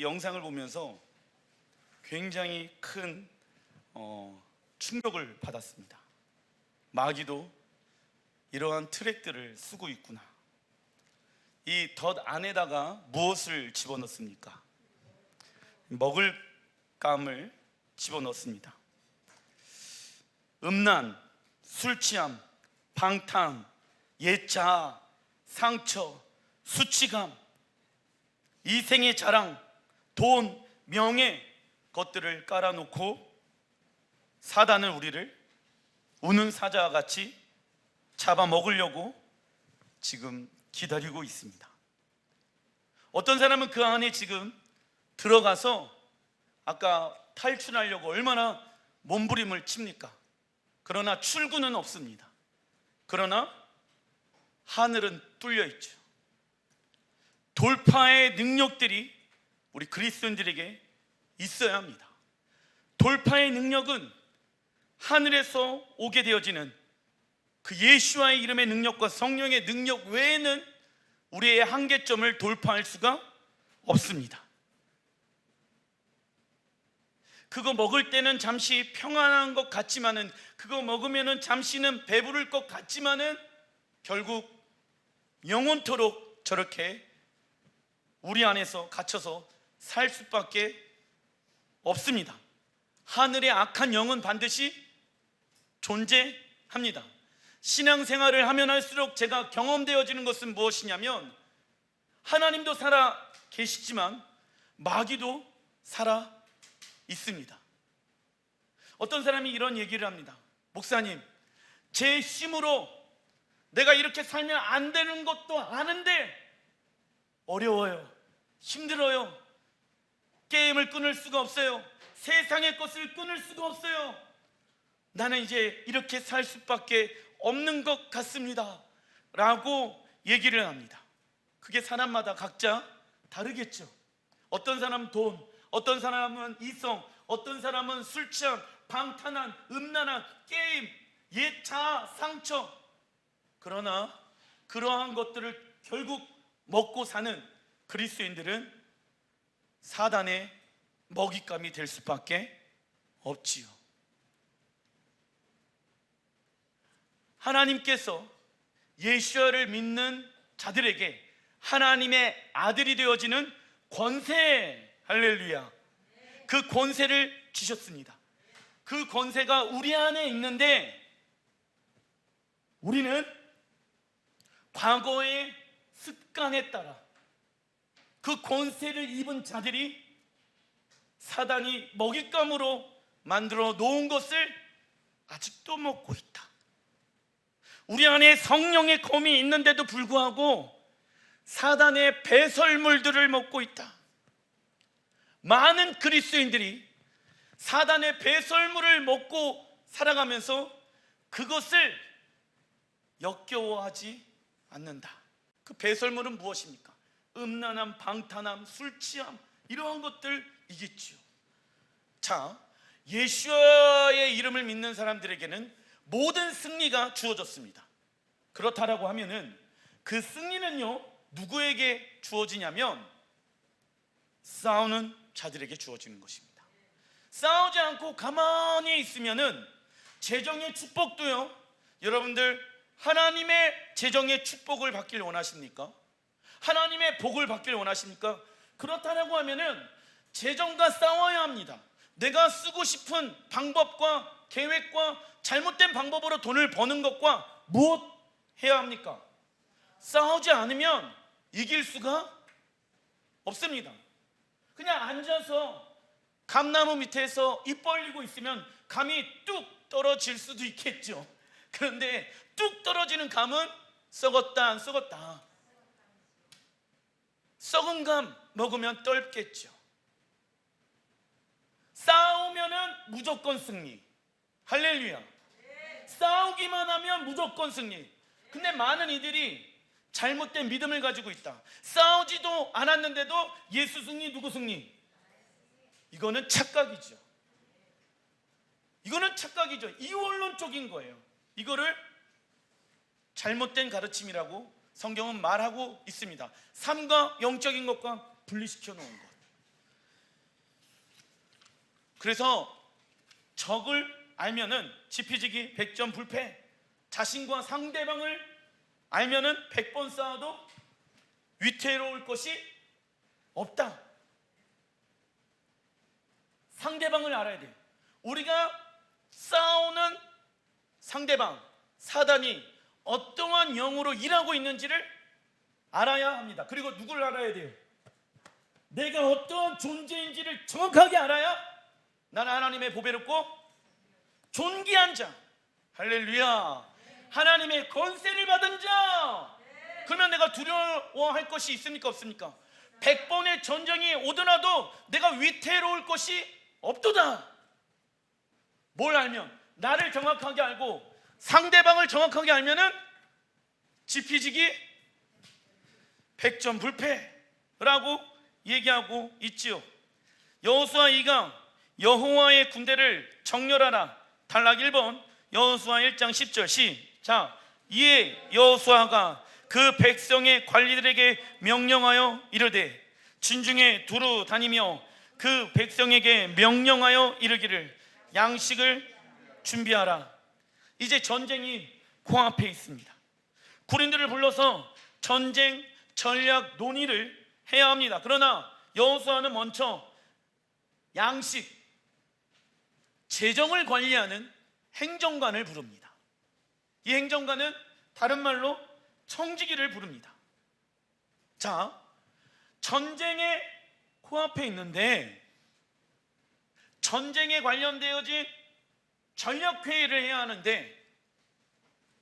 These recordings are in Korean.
이 영상을 보면서 굉장히 큰 충격을 받았습니다. 마귀도 이러한 트랙들을 쓰고 있구나. 이 덫 안에다가 무엇을 집어넣습니까? 먹을 감을 집어넣습니다. 음란, 술 취함, 방탕, 예자, 상처, 수치감, 이생의 자랑, 돈, 명예 것들을 깔아놓고 사단은 우리를 우는 사자와 같이 잡아먹으려고 지금 기다리고 있습니다. 어떤 사람은 그 안에 지금 들어가서 아까 탈출하려고 얼마나 몸부림을 칩니까? 그러나 출구는 없습니다. 그러나 하늘은 뚫려 있죠. 돌파의 능력들이 우리 그리스도인들에게 있어야 합니다. 돌파의 능력은 하늘에서 오게 되어지는 그 예수와의 이름의 능력과 성령의 능력 외에는 우리의 한계점을 돌파할 수가 없습니다. 그거 먹을 때는 잠시 평안한 것 같지만은, 그거 먹으면은 잠시는 배부를 것 같지만은 결국 영원토록 저렇게 우리 안에서 갇혀서 살 수밖에 없습니다. 하늘의 악한 영은 반드시 존재합니다. 신앙생활을 하면 할수록 제가 경험되어지는 것은 무엇이냐면, 하나님도 살아 계시지만 마귀도 살아 있습니다. 어떤 사람이 이런 얘기를 합니다. 목사님, 제 힘으로 내가 이렇게 살면 안 되는 것도 아는데 어려워요, 힘들어요, 게임을 끊을 수가 없어요, 세상의 것을 끊을 수가 없어요, 나는 이제 이렇게 살 수밖에 없는 것 같습니다 라고 얘기를 합니다. 그게 사람마다 각자 다르겠죠. 어떤 사람은 돈, 어떤 사람은 이성, 어떤 사람은 술 취함, 방탄한, 음란한, 게임, 예차, 상처. 그러나 그러한 것들을 결국 먹고 사는 그리스도인들은 사단의 먹잇감이 될 수밖에 없지요. 하나님께서 예수를 믿는 자들에게 하나님의 아들이 되어지는 권세, 할렐루야, 그 권세를 주셨습니다. 그 권세가 우리 안에 있는데 우리는 과거의 습관에 따라 그 권세를 입은 자들이 사단이 먹잇감으로 만들어 놓은 것을 아직도 먹고 있다. 우리 안에 성령의 검이 있는데도 불구하고 사단의 배설물들을 먹고 있다. 많은 그리스도인들이 사단의 배설물을 먹고 살아가면서 그것을 역겨워하지 않는다. 그 배설물은 무엇입니까? 음란함, 방탄함, 술 취함, 이러한 것들이겠지요. 자, 예수의 이름을 믿는 사람들에게는 모든 승리가 주어졌습니다. 그렇다라고 하면은 그 승리는요, 누구에게 주어지냐면 싸우는 자들에게 주어지는 것입니다. 싸우지 않고 가만히 있으면은 재정의 축복도요, 여러분들 하나님의 재정의 축복을 받길 원하십니까? 하나님의 복을 받길 원하십니까? 그렇다라고 하면은 재정과 싸워야 합니다. 내가 쓰고 싶은 방법과 계획과 잘못된 방법으로 돈을 버는 것과 무엇 해야 합니까? 싸우지 않으면 이길 수가 없습니다. 그냥 앉아서 감나무 밑에서 입 벌리고 있으면 감이 뚝 떨어질 수도 있겠죠. 그런데 뚝 떨어지는 감은 썩었다 안 썩었다? 썩은 감 먹으면 떫겠죠. 싸우면은 무조건 승리, 할렐루야. 싸우기만 하면 무조건 승리. 근데 많은 이들이 잘못된 믿음을 가지고 있다. 싸우지도 않았는데도 예수 승리, 누구 승리? 이거는 착각이죠. 이거는 착각이죠. 이원론적인 거예요. 이거를 잘못된 가르침이라고 성경은 말하고 있습니다. 삶과 영적인 것과 분리시켜 놓은 것. 그래서 적을 알면은 지피지기 100점 불패. 자신과 상대방을 알면은 100번 싸워도 위태로울 것이 없다. 상대방을 알아야 돼요. 우리가 싸우는 상대방, 사단이 어떠한 영으로 일하고 있는지를 알아야 합니다. 그리고 누굴 알아야 돼요? 내가 어떠한 존재인지를 정확하게 알아야 나는 하나님의 보배롭고 존귀한 자, 할렐루야, 하나님의 권세를 받은 자. 그러면 내가 두려워할 것이 있습니까? 없습니까? 100번의 전쟁이 오더라도 내가 위태로울 것이 없도다. 뭘 알면? 나를 정확하게 알고 상대방을 정확하게 알면은 지피지기 100점 불패라고 얘기하고 있지요. 여호수아 2강 여호와의 군대를 정렬하라. 단락 1번 여호수아 1장 10절 시작. 이에 여호수아가 그 백성의 관리들에게 명령하여 이르되 진중에 두루 다니며 그 백성에게 명령하여 이르기를 양식을 준비하라. 이제 전쟁이 코앞에 있습니다. 군인들을 불러서 전쟁 전략 논의를 해야 합니다. 그러나 여호수아는 먼저 양식, 재정을 관리하는 행정관을 부릅니다. 이 행정관은 다른 말로 청지기를 부릅니다. 자, 전쟁의 코앞에 있는데 전쟁에 관련되어진 전략회의를 해야 하는데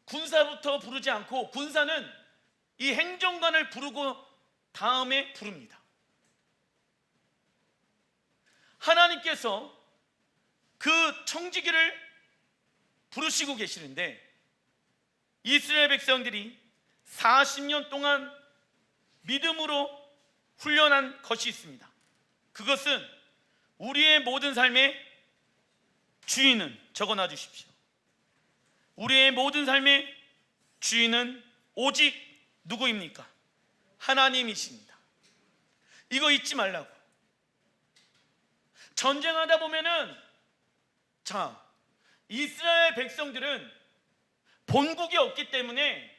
군사부터 부르지 않고 군사는 이 행정관을 부르고 다음에 부릅니다. 하나님께서 그 청지기를 부르시고 계시는데 이스라엘 백성들이 40년 동안 믿음으로 훈련한 것이 있습니다. 그것은 우리의 모든 삶의 주인은, 적어놔 주십시오. 우리의 모든 삶의 주인은 오직 누구입니까? 하나님이십니다. 이거 잊지 말라고. 전쟁하다 보면은 이스라엘 백성들은 본국이 없기 때문에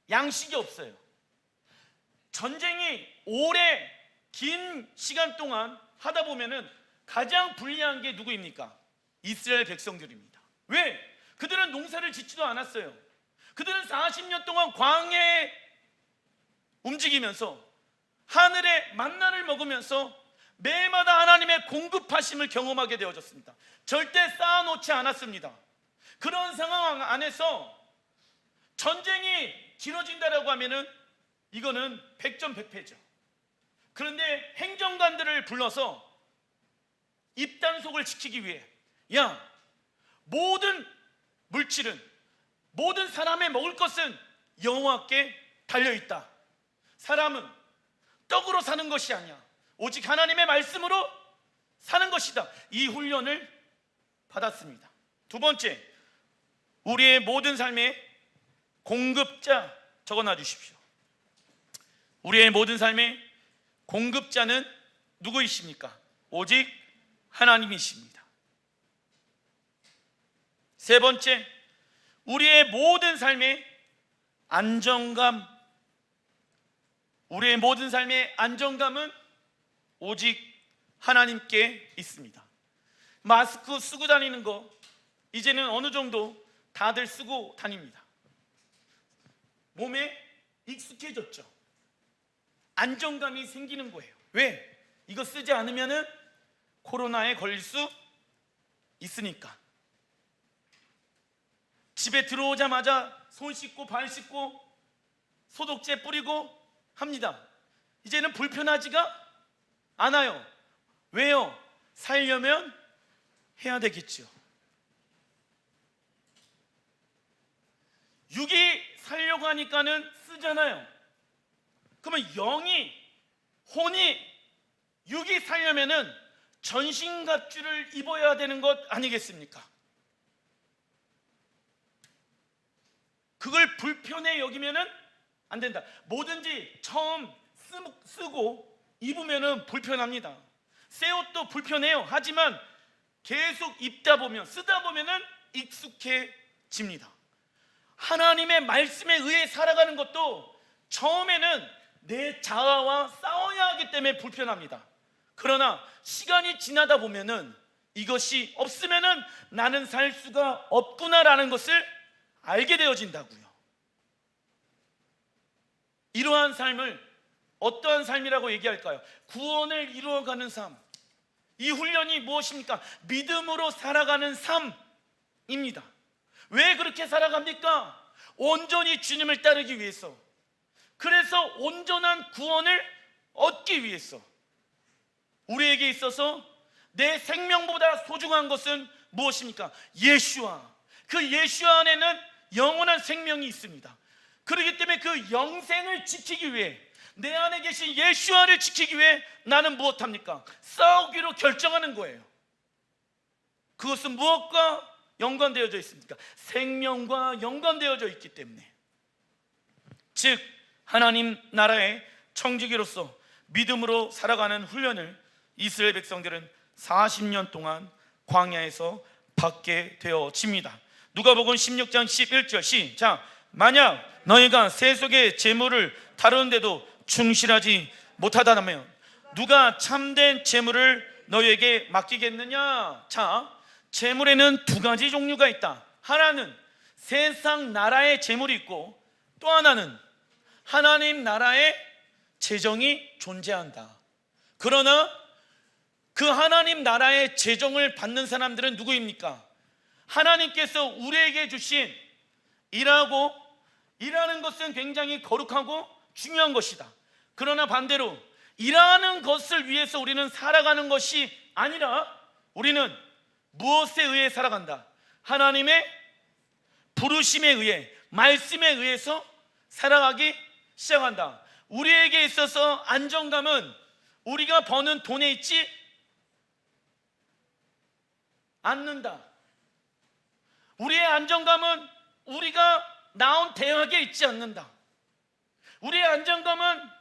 양식이 없어요. 전쟁이 오래 긴 시간 동안 하다 보면은 가장 불리한 게 누구입니까? 이스라엘 백성들입니다. 왜? 그들은 농사를 짓지도 않았어요. 그들은 40년 동안 광야에 움직이면서 하늘의 만나를 먹으면서 매일마다 하나님의 공급하심을 경험하게 되어졌습니다. 절대 쌓아놓지 않았습니다. 그런 상황 안에서 전쟁이 길어진다라고 하면은 이거는 100점 100패죠. 그런데 행정관들을 불러서 입단속을 지키기 위해 모든 물질은, 모든 사람의 먹을 것은 여호와께 달려있다. 사람은 떡으로 사는 것이 아니야. 오직 하나님의 말씀으로 사는 것이다. 이 훈련을 받았습니다. 두 번째, 우리의 모든 삶의 공급자, 적어놔 주십시오. 우리의 모든 삶의 공급자는 누구이십니까? 오직 하나님이십니다. 세 번째, 우리의 모든 삶의 안정감, 우리의 모든 삶의 안정감은 오직 하나님께 있습니다. 마스크 쓰고 다니는 거 이제는 어느 정도 다들 쓰고 다닙니다. 몸에 익숙해졌죠. 안정감이 생기는 거예요. 왜? 이거 쓰지 않으면은 코로나에 걸릴 수 있으니까. 집에 들어오자마자 손 씻고 발 씻고 소독제 뿌리고 합니다. 이제는 불편하지가 않아요. 왜요? 살려면 해야 되겠죠. 육이 살려고 하니까는 쓰잖아요. 그러면 영이, 혼이, 육이 살려면은 전신갑주를 입어야 되는 것 아니겠습니까? 그걸 불편해 여기면은 안 된다. 뭐든지 처음 쓰고 입으면은 불편합니다. 새 옷도 불편해요. 하지만 계속 읽다 보면, 쓰다 보면은 익숙해집니다. 하나님의 말씀에 의해 살아가는 것도 처음에는 내 자아와 싸워야 하기 때문에 불편합니다. 그러나 시간이 지나다 보면은 이것이 없으면은 나는 살 수가 없구나라는 것을 알게 되어진다고요. 이러한 삶을 어떠한 삶이라고 얘기할까요? 구원을 이루어가는 삶. 이 훈련이 무엇입니까? 믿음으로 살아가는 삶입니다. 왜 그렇게 살아갑니까? 온전히 주님을 따르기 위해서. 그래서 온전한 구원을 얻기 위해서. 우리에게 있어서 내 생명보다 소중한 것은 무엇입니까? 예수와, 그 예수 안에는 영원한 생명이 있습니다. 그렇기 때문에 그 영생을 지키기 위해, 내 안에 계신 예수와를 지키기 위해 나는 무엇합니까? 싸우기로 결정하는 거예요. 그것은 무엇과 연관되어져 있습니까? 생명과 연관되어져 있기 때문에. 즉 하나님 나라의 청지기로서 믿음으로 살아가는 훈련을 이스라엘 백성들은 40년 동안 광야에서 받게 되어집니다. 누가복음 16장 11절 시작. 만약 너희가 세속의 재물을 다루는데도 충실하지 못하다면 누가 참된 재물을 너희에게 맡기겠느냐? 자, 재물에는 두 가지 종류가 있다. 하나는 세상 나라의 재물이 있고, 또 하나는 하나님 나라의 재정이 존재한다. 그러나 그 하나님 나라의 재정을 받는 사람들은 누구입니까? 하나님께서 우리에게 주신 일하는 것은 굉장히 거룩하고 중요한 것이다. 그러나 반대로 일하는 것을 위해서 우리는 살아가는 것이 아니라 우리는 무엇에 의해 살아간다? 하나님의 부르심에 의해, 말씀에 의해서 살아가기 시작한다. 우리에게 있어서 안정감은 우리가 버는 돈에 있지 않는다. 우리의 안정감은 우리가 나온 대학에 있지 않는다. 우리의 안정감은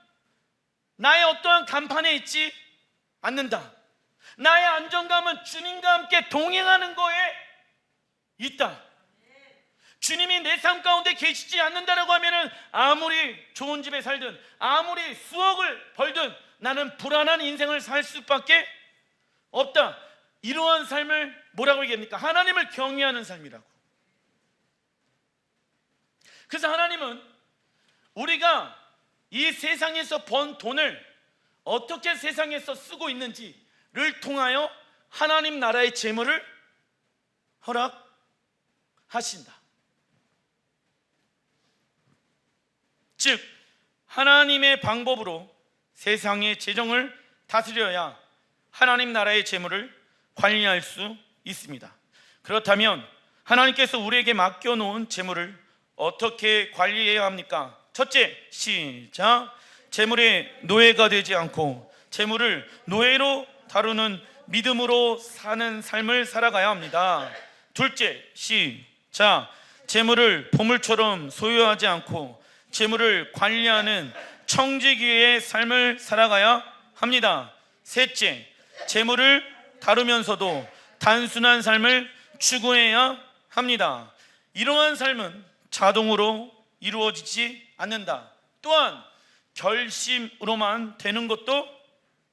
나의 어떠한 간판에 있지 않는다. 나의 안정감은 주님과 함께 동행하는 거에 있다. 주님이 내 삶 가운데 계시지 않는다라고 하면은 아무리 좋은 집에 살든 아무리 수억을 벌든 나는 불안한 인생을 살 수밖에 없다. 이러한 삶을 뭐라고 얘기합니까? 하나님을 경외하는 삶이라고. 그래서 하나님은 우리가 이 세상에서 번 돈을 어떻게 세상에서 쓰고 있는지를 통하여 하나님 나라의 재물을 허락하신다. 즉 하나님의 방법으로 세상의 재정을 다스려야 하나님 나라의 재물을 관리할 수 있습니다. 그렇다면 하나님께서 우리에게 맡겨놓은 재물을 어떻게 관리해야 합니까? 첫째, 시작. 재물의 노예가 되지 않고 재물을 노예로 다루는 믿음으로 사는 삶을 살아가야 합니다. 둘째, 시작. 재물을 보물처럼 소유하지 않고 재물을 관리하는 청지기의 삶을 살아가야 합니다. 셋째, 재물을 다루면서도 단순한 삶을 추구해야 합니다. 이러한 삶은 자동으로 이루어지지 않는다. 또한 결심으로만 되는 것도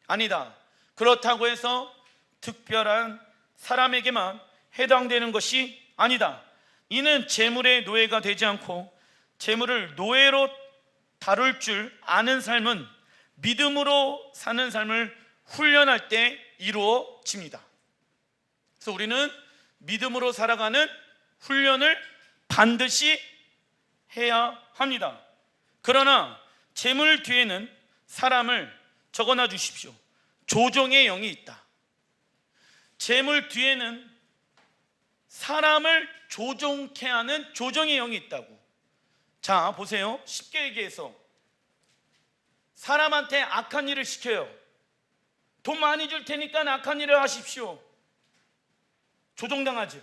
아니다. 그렇다고 해서 특별한 사람에게만 해당되는 것이 아니다. 이는 재물의 노예가 되지 않고 재물을 노예로 다룰 줄 아는 삶은 믿음으로 사는 삶을 훈련할 때 이루어집니다. 그래서 우리는 믿음으로 살아가는 훈련을 반드시 해야 합니다. 그러나 재물 뒤에는 사람을 적어놔 주십시오. 조정의 영이 있다. 재물 뒤에는 사람을 조종케 하는 조정의 영이 있다고. 자, 보세요. 쉽게 얘기해서 사람한테 악한 일을 시켜요. 돈 많이 줄 테니까 악한 일을 하십시오. 조종당하죠.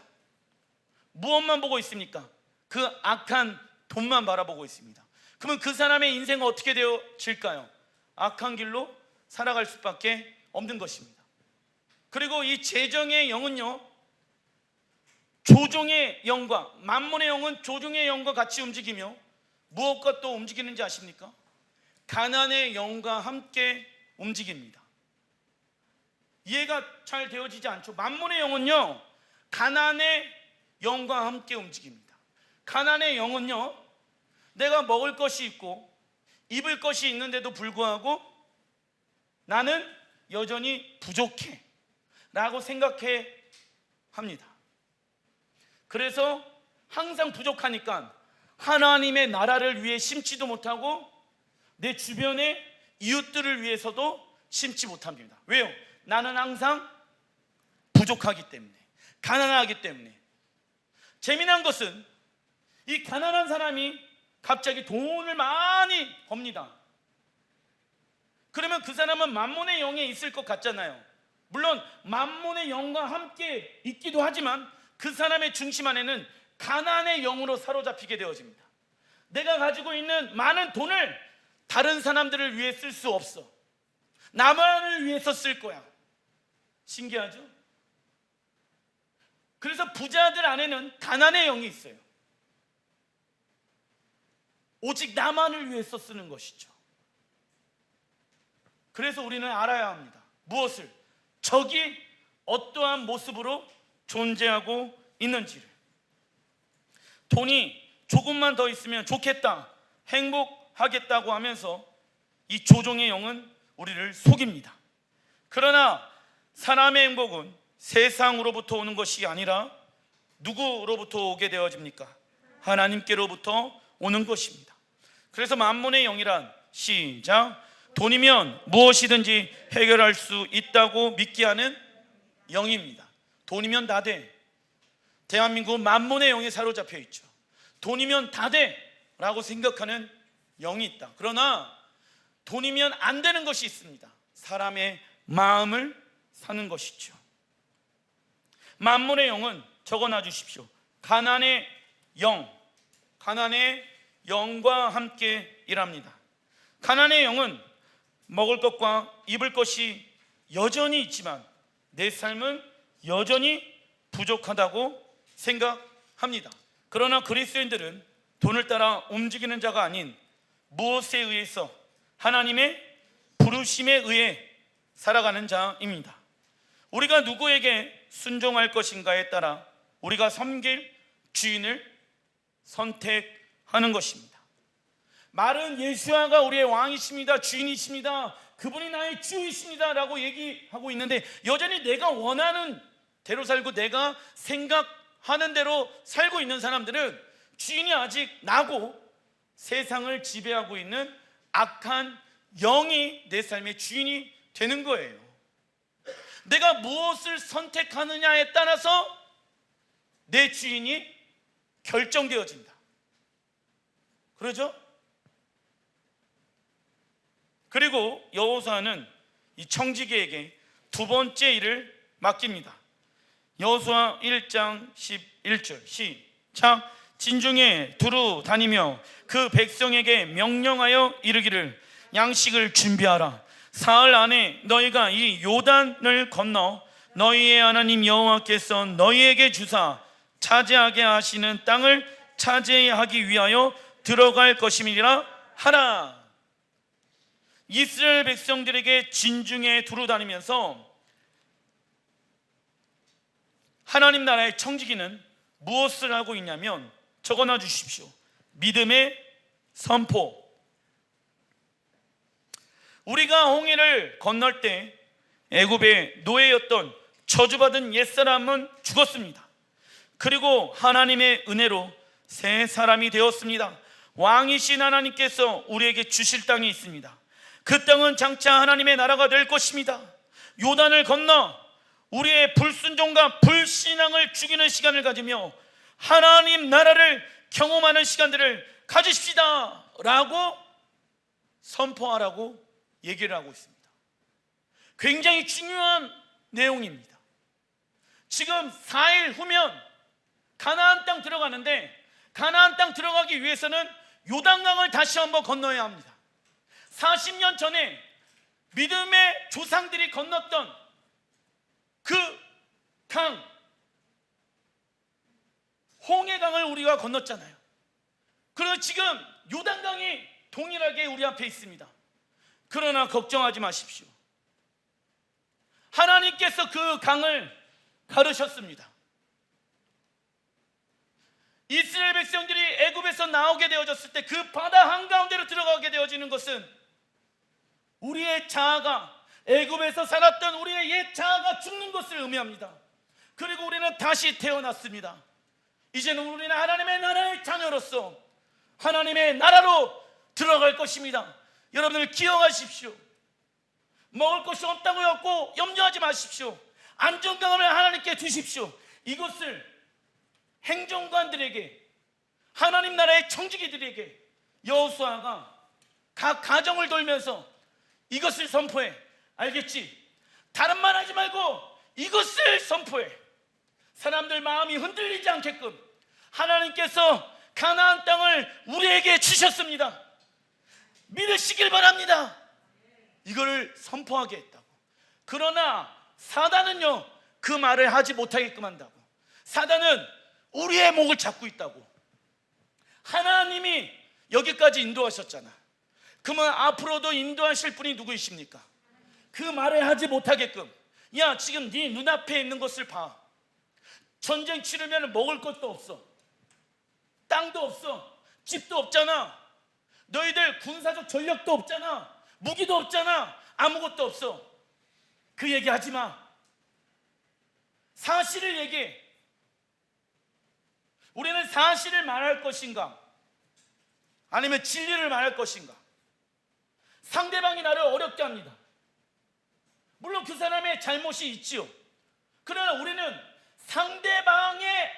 무엇만 보고 있습니까? 그 악한 돈만 바라보고 있습니다. 그러면 그 사람의 인생은 어떻게 되어질까요? 악한 길로 살아갈 수밖에 없는 것입니다. 그리고 이 재정의 영은요, 조종의 영과, 만몬의 영은 조종의 영과 같이 움직이며 무엇과 또 움직이는지 아십니까? 가난의 영과 함께 움직입니다. 이해가 잘 되어지지 않죠? 만몬의 영은요, 가난의 영과 함께 움직입니다. 가난의 영은요, 내가 먹을 것이 있고 입을 것이 있는데도 불구하고 나는 여전히 부족해 라고 생각해 합니다. 그래서 항상 부족하니까 하나님의 나라를 위해 심지도 못하고 내 주변의 이웃들을 위해서도 심지 못합니다. 왜요? 나는 항상 부족하기 때문에, 가난하기 때문에. 재미난 것은 이 가난한 사람이 갑자기 돈을 많이 법니다. 그러면 그 사람은 만몬의 영에 있을 것 같잖아요. 물론 만몬의 영과 함께 있기도 하지만 그 사람의 중심 안에는 가난의 영으로 사로잡히게 되어집니다. 내가 가지고 있는 많은 돈을 다른 사람들을 위해 쓸 수 없어. 나만을 위해서 쓸 거야. 신기하죠? 그래서 부자들 안에는 가난의 영이 있어요. 오직 나만을 위해서 쓰는 것이죠. 그래서 우리는 알아야 합니다. 무엇을? 적이 어떠한 모습으로 존재하고 있는지를. 돈이 조금만 더 있으면 좋겠다, 행복하겠다고 하면서 이 조종의 영은 우리를 속입니다. 그러나 사람의 행복은 세상으로부터 오는 것이 아니라 누구로부터 오게 되어집니까? 하나님께로부터 오는 것입니다. 그래서 만몬의 영이란, 시작, 돈이면 무엇이든지 해결할 수 있다고 믿게 하는 영입니다. 돈이면 다 돼. 대한민국은 만몬의 영에 사로잡혀 있죠. 돈이면 다 돼 라고 생각하는 영이 있다. 그러나 돈이면 안 되는 것이 있습니다. 사람의 마음을 사는 것이죠. 만몬의 영은 적어놔 주십시오. 가난의 영, 가난의 영과 함께 일합니다. 가난의 영은 먹을 것과 입을 것이 여전히 있지만 내 삶은 여전히 부족하다고 생각합니다. 그러나 그리스도인들은 돈을 따라 움직이는 자가 아닌 무엇에 의해서, 하나님의 부르심에 의해 살아가는 자입니다. 우리가 누구에게 순종할 것인가에 따라 우리가 섬길 주인을 선택하는 것입니다. 말은 예수아가 우리의 왕이십니다, 주인이십니다, 그분이 나의 주이십니다 라고 얘기하고 있는데 여전히 내가 원하는 대로 살고 내가 생각하는 대로 살고 있는 사람들은 주인이 아직 나고 세상을 지배하고 있는 악한 영이 내 삶의 주인이 되는 거예요. 내가 무엇을 선택하느냐에 따라서 내 주인이 결정되어진다. 그러죠? 그리고 여호수아는 이 청지기에게 두 번째 일을 맡깁니다. 여호수아 1장 11절 시작, 진중에 두루 다니며 그 백성에게 명령하여 이르기를 양식을 준비하라. 사흘 안에 너희가 이 요단을 건너 너희의 하나님 여호와께서 너희에게 주사 차지하게 하시는 땅을 차지하기 위하여 들어갈 것임이라 하라. 이스라엘 백성들에게 진중에 두루 다니면서 하나님 나라의 청지기는 무엇을 하고 있냐면 적어놔 주십시오. 믿음의 선포. 우리가 홍해를 건널 때 애굽의 노예였던 저주받은 옛사람은 죽었습니다. 그리고 하나님의 은혜로 새 사람이 되었습니다. 왕이신 하나님께서 우리에게 주실 땅이 있습니다. 그 땅은 장차 하나님의 나라가 될 것입니다. 요단을 건너 우리의 불순종과 불신앙을 죽이는 시간을 가지며 하나님 나라를 경험하는 시간들을 가지십시다 라고 선포하라고 얘기를 하고 있습니다. 굉장히 중요한 내용입니다. 지금 4일 후면 가나안 땅 들어가는데 가나안 땅 들어가기 위해서는 요단강을 다시 한번 건너야 합니다. 40년 전에 믿음의 조상들이 건넜던 강, 홍해강을 우리가 건넜잖아요. 그리고 지금 요단강이 동일하게 우리 앞에 있습니다. 그러나 걱정하지 마십시오. 하나님께서 그 강을 가르셨습니다. 이스라엘 백성들이 애굽에서 나오게 되어졌을 때 그 바다 한가운데로 들어가게 되어지는 것은 우리의 자아가, 애굽에서 살았던 우리의 옛 자아가 죽는 것을 의미합니다. 그리고 우리는 다시 태어났습니다. 이제는 우리는 하나님의 나라의 자녀로서 하나님의 나라로 들어갈 것입니다. 여러분들 기억하십시오. 먹을 것이 없다고 했고 염려하지 마십시오. 안전감을 하나님께 주십시오. 이것을 행정관들에게, 하나님 나라의 청지기들에게 여호수아가 각 가정을 돌면서 이것을 선포해. 알겠지? 다른 말 하지 말고 이것을 선포해. 사람들 마음이 흔들리지 않게끔 하나님께서 가나안 땅을 우리에게 주셨습니다. 믿으시길 바랍니다. 이거를 선포하게 했다고. 그러나 사단은요, 그 말을 하지 못하게끔 한다고. 사단은 우리의 목을 잡고 있다고. 하나님이 여기까지 인도하셨잖아. 그러면 앞으로도 인도하실 분이 누구이십니까? 그 말을 하지 못하게끔. 야, 지금 네 눈앞에 있는 것을 봐. 전쟁 치르면 먹을 것도 없어. 땅도 없어. 집도 없잖아. 너희들 군사적 전력도 없잖아. 무기도 없잖아. 아무것도 없어. 그 얘기 하지 마. 사실을 얘기해. 우리는 사실을 말할 것인가? 아니면 진리를 말할 것인가? 상대방이 나를 어렵게 합니다. 물론 그 사람의 잘못이 있지요. 그러나 우리는 상대방의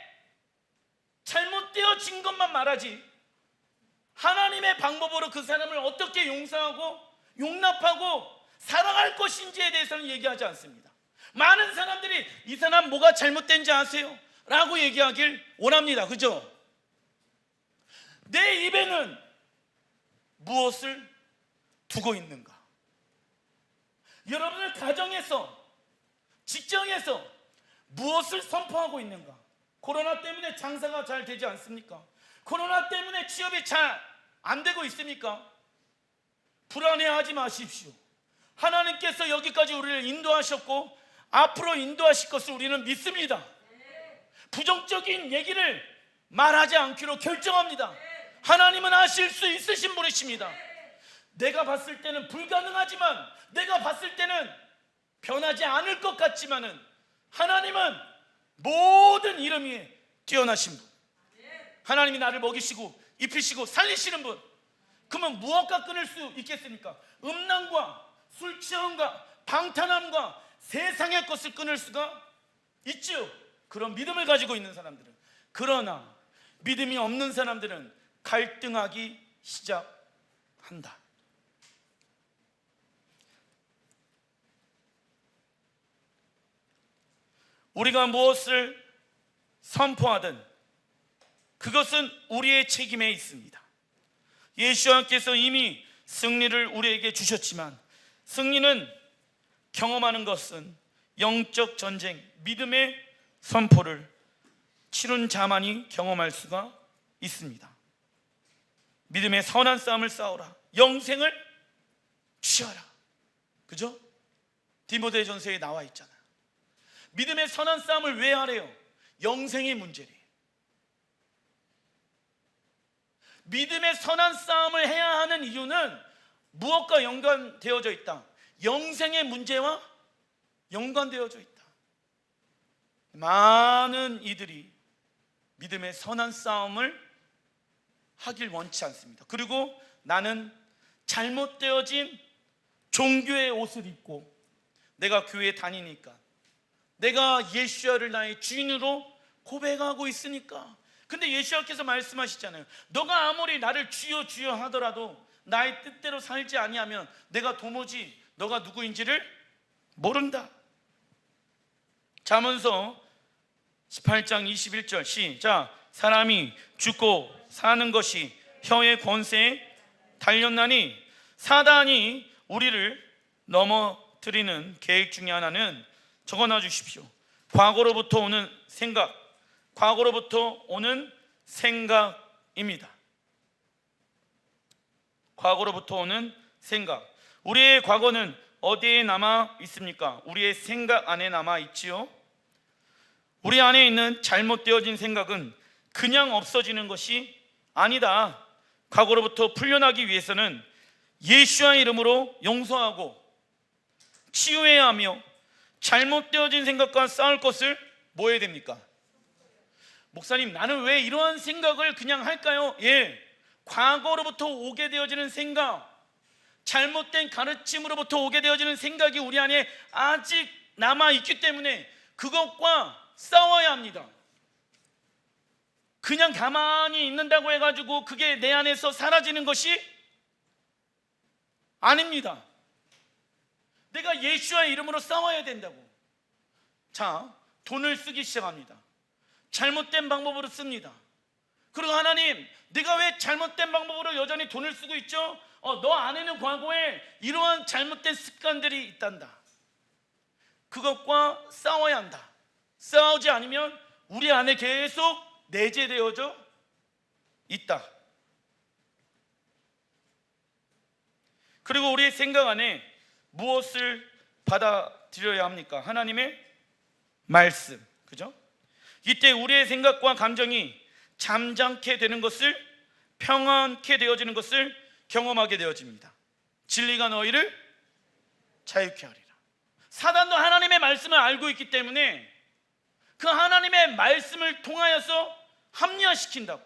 잘못되어진 것만 말하지, 하나님의 방법으로 그 사람을 어떻게 용서하고 용납하고 사랑할 것인지에 대해서는 얘기하지 않습니다. 많은 사람들이 이 사람 뭐가 잘못된지 아세요? 라고 얘기하길 원합니다. 그죠? 내 입에는 무엇을 두고 있는가? 여러분의 가정에서, 직장에서 무엇을 선포하고 있는가? 코로나 때문에 장사가 잘 되지 않습니까? 코로나 때문에 취업이 잘 안 되고 있습니까? 불안해하지 마십시오. 하나님께서 여기까지 우리를 인도하셨고 앞으로 인도하실 것을 우리는 믿습니다. 부정적인 얘기를 말하지 않기로 결정합니다. 하나님은 하실 수 있으신 분이십니다. 내가 봤을 때는 불가능하지만, 내가 봤을 때는 변하지 않을 것 같지만은 하나님은 모든 이름이 뛰어나신 분. 하나님이 나를 먹이시고 입히시고 살리시는 분. 그러면 무엇과 끊을 수 있겠습니까? 음란과 술 취함과 방탕함과 세상의 것을 끊을 수가 있지요. 그런 믿음을 가지고 있는 사람들은. 그러나 믿음이 없는 사람들은 갈등하기 시작한다. 우리가 무엇을 선포하든 그것은 우리의 책임에 있습니다. 예수님께서 이미 승리를 우리에게 주셨지만, 승리는 경험하는 것은 영적 전쟁, 믿음의 선포를 치룬 자만이 경험할 수가 있습니다. 믿음의 선한 싸움을 싸우라. 영생을 취하라. 그죠? 디모데전서에 나와 있잖아요. 믿음의 선한 싸움을 왜 하래요? 영생의 문제래. 믿음의 선한 싸움을 해야 하는 이유는 무엇과 연관되어져 있다? 영생의 문제와 연관되어져 있다. 많은 이들이 믿음의 선한 싸움을 하길 원치 않습니다. 그리고 나는 잘못되어진 종교의 옷을 입고 내가 교회에 다니니까, 내가 예수야를 나의 주인으로 고백하고 있으니까. 근데 예수님께서 말씀하시잖아요. 너가 아무리 나를 주여 주여 하더라도 나의 뜻대로 살지 아니하면 내가 도무지 너가 누구인지를 모른다. 잠언서 18장 21절 시작. 사람이 죽고 사는 것이 혀의 권세에 달렸나니, 사단이 우리를 넘어뜨리는 계획 중에 하나는 적어놔 주십시오. 과거로부터 오는 생각, 과거로부터 오는 생각입니다. 과거로부터 오는 생각. 우리의 과거는 어디에 남아 있습니까? 우리의 생각 안에 남아 있지요. 우리 안에 있는 잘못되어진 생각은 그냥 없어지는 것이 아니다. 과거로부터 풀려나기 위해서는 예수의 이름으로 용서하고 치유해야 하며, 잘못되어진 생각과 싸울 것을 뭐 해야 됩니까? 목사님, 나는 왜 이러한 생각을 그냥 할까요? 과거로부터 오게 되어지는 생각, 잘못된 가르침으로부터 오게 되어지는 생각이 우리 안에 아직 남아있기 때문에 그것과 싸워야 합니다. 그냥 가만히 있는다고 해가지고 그게 내 안에서 사라지는 것이 아닙니다. 내가 예수의 이름으로 싸워야 된다고. 자, 돈을 쓰기 시작합니다. 잘못된 방법으로 씁니다. 그리고 하나님, 내가 왜 잘못된 방법으로 여전히 돈을 쓰고 있죠? 너 안에는 과거에 이러한 잘못된 습관들이 있단다. 그것과 싸워야 한다. 싸우지 않으면 우리 안에 계속 내재되어져 있다. 그리고 우리의 생각 안에 무엇을 받아들여야 합니까? 하나님의 말씀, 그죠? 이때 우리의 생각과 감정이 잠잠케 되는 것을, 평안케 되어지는 것을 경험하게 되어집니다. 진리가 너희를 자유케 하리라. 사단도 하나님의 말씀을 알고 있기 때문에 그 하나님의 말씀을 통하여서 합리화시킨다고.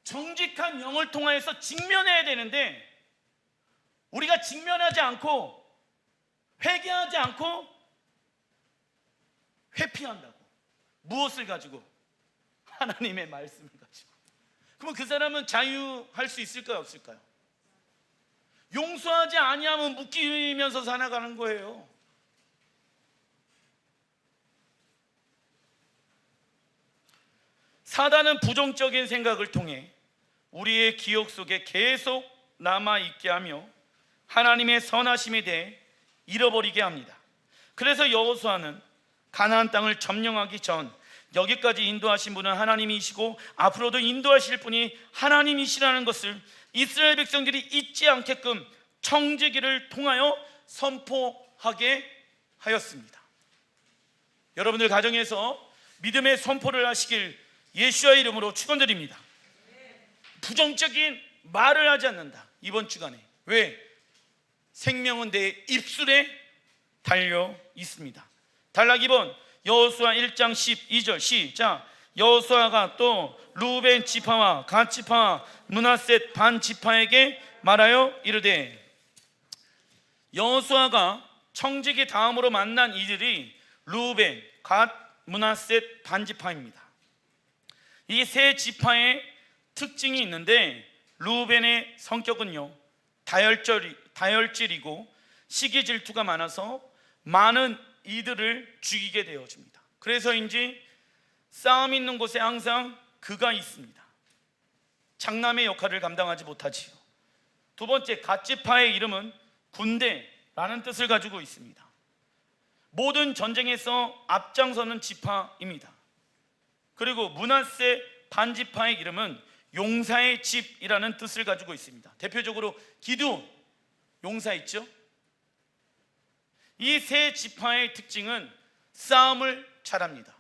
정직한 영을 통하여서 직면해야 되는데 우리가 직면하지 않고 회개하지 않고 회피한다고. 무엇을 가지고? 하나님의 말씀을 가지고. 그러면 그 사람은 자유할 수 있을까요, 없을까요? 용서하지 아니하면 묶이면서 살아가는 거예요. 사단은 부정적인 생각을 통해 우리의 기억 속에 계속 남아있게 하며 하나님의 선하심에 대해 잃어버리게 합니다. 그래서 여호수아는 가나안 땅을 점령하기 전 여기까지 인도하신 분은 하나님이시고 앞으로도 인도하실 분이 하나님이시라는 것을 이스라엘 백성들이 잊지 않게끔 청지기를 통하여 선포하게 하였습니다. 여러분들 가정에서 믿음의 선포를 하시길 예수의 이름으로 축원드립니다. 부정적인 말을 하지 않는다. 이번 주간에. 왜? 생명은 내 입술에 달려 있습니다. 단락 2번 여호수아 1장 12절 시작. 여호수아가 또 루벤 지파와 갓 지파와 므낫셋 반 지파에게 말하여 이르되. 여호수아가 청지기 다음으로 만난 이들이 루벤, 갓, 므낫셋 반 지파입니다. 이 세 지파의 특징이 있는데 루벤의 성격은요 다혈질이고 시기 질투가 많아서 많은 이들을 죽이게 되어집니다. 그래서인지 싸움 있는 곳에 항상 그가 있습니다. 장남의 역할을 감당하지 못하지요. 두 번째, 갓지파의 이름은 군대라는 뜻을 가지고 있습니다. 모든 전쟁에서 앞장서는 지파입니다. 그리고 므낫셋 반지파의 이름은 용사의 집이라는 뜻을 가지고 있습니다. 대표적으로 기드온, 용사 있죠? 이 세 지파의 특징은 싸움을 잘합니다.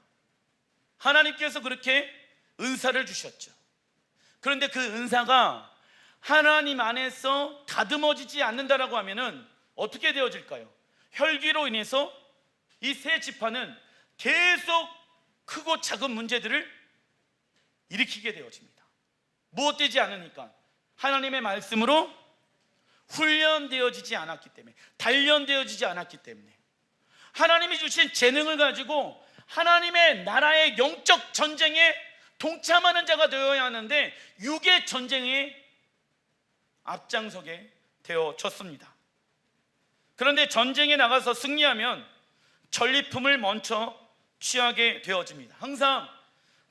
하나님께서 그렇게 은사를 주셨죠. 그런데 그 은사가 하나님 안에서 다듬어지지 않는다라고 하면은 어떻게 되어질까요? 혈기로 인해서 이 세 지파는 계속 크고 작은 문제들을 일으키게 되어집니다. 무엇되지 않으니까? 하나님의 말씀으로 훈련되어지지 않았기 때문에, 단련되어지지 않았기 때문에. 하나님이 주신 재능을 가지고 하나님의 나라의 영적 전쟁에 동참하는 자가 되어야 하는데 육의 전쟁에 앞장서게 되어졌습니다. 그런데 전쟁에 나가서 승리하면 전리품을 먼저 취하게 되어집니다. 항상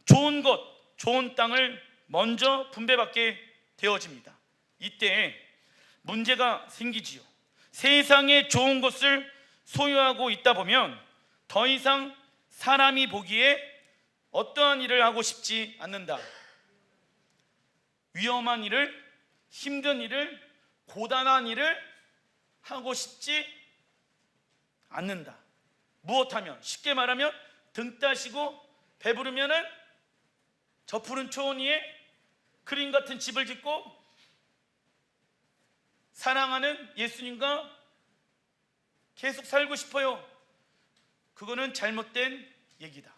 좋은 것, 좋은 땅을 먼저 분배받게 되어집니다. 이때 문제가 생기지요. 세상에 좋은 것을 소유하고 있다 보면 더 이상 사람이 보기에 어떠한 일을 하고 싶지 않는다. 위험한 일을, 힘든 일을, 고단한 일을 하고 싶지 않는다. 무엇하면? 쉽게 말하면 등 따시고 배부르면은 저 푸른 초원 위에 그림 같은 집을 짓고 사랑하는 예수님과 계속 살고 싶어요. 그거는 잘못된 얘기다.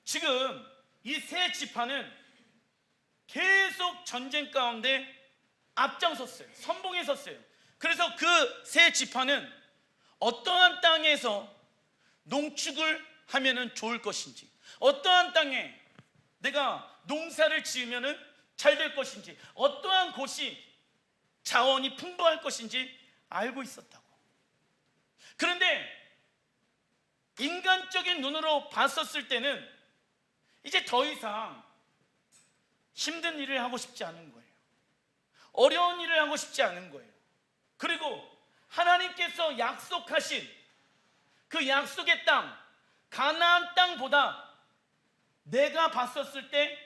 지금 이 세 지파는 계속 전쟁 가운데 앞장섰어요. 선봉에 섰어요. 그래서 그 세 지파는 어떠한 땅에서 농축을 하면은 좋을 것인지, 어떠한 땅에 내가 농사를 지으면은 잘 될 것인지, 어떠한 곳이 자원이 풍부할 것인지 알고 있었다고. 그런데 인간적인 눈으로 봤었을 때는 이제 더 이상 힘든 일을 하고 싶지 않은 거예요. 어려운 일을 하고 싶지 않은 거예요. 그리고 하나님께서 약속하신 그 약속의 땅, 가나안 땅보다 내가 봤었을 때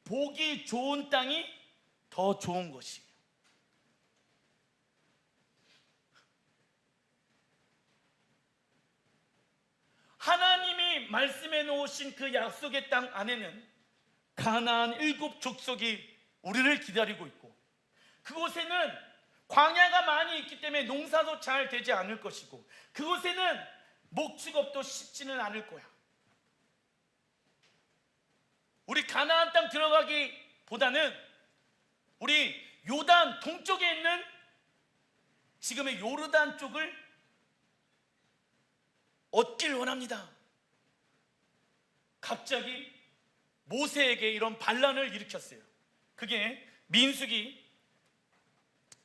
보기 좋은 땅이 더 좋은 것이에요. 하나님이 말씀해 놓으신 그 약속의 땅 안에는 가나안 7 족속이 우리를 기다리고 있고, 그곳에는 광야가 많이 있기 때문에 농사도 잘 되지 않을 것이고, 그곳에는 목축업도 쉽지는 않을 거야. 우리 가나안 땅 들어가기보다는 우리 요단 동쪽에 있는 지금의 요르단 쪽을 얻길 원합니다. 갑자기 모세에게 이런 반란을 일으켰어요. 그게 민수기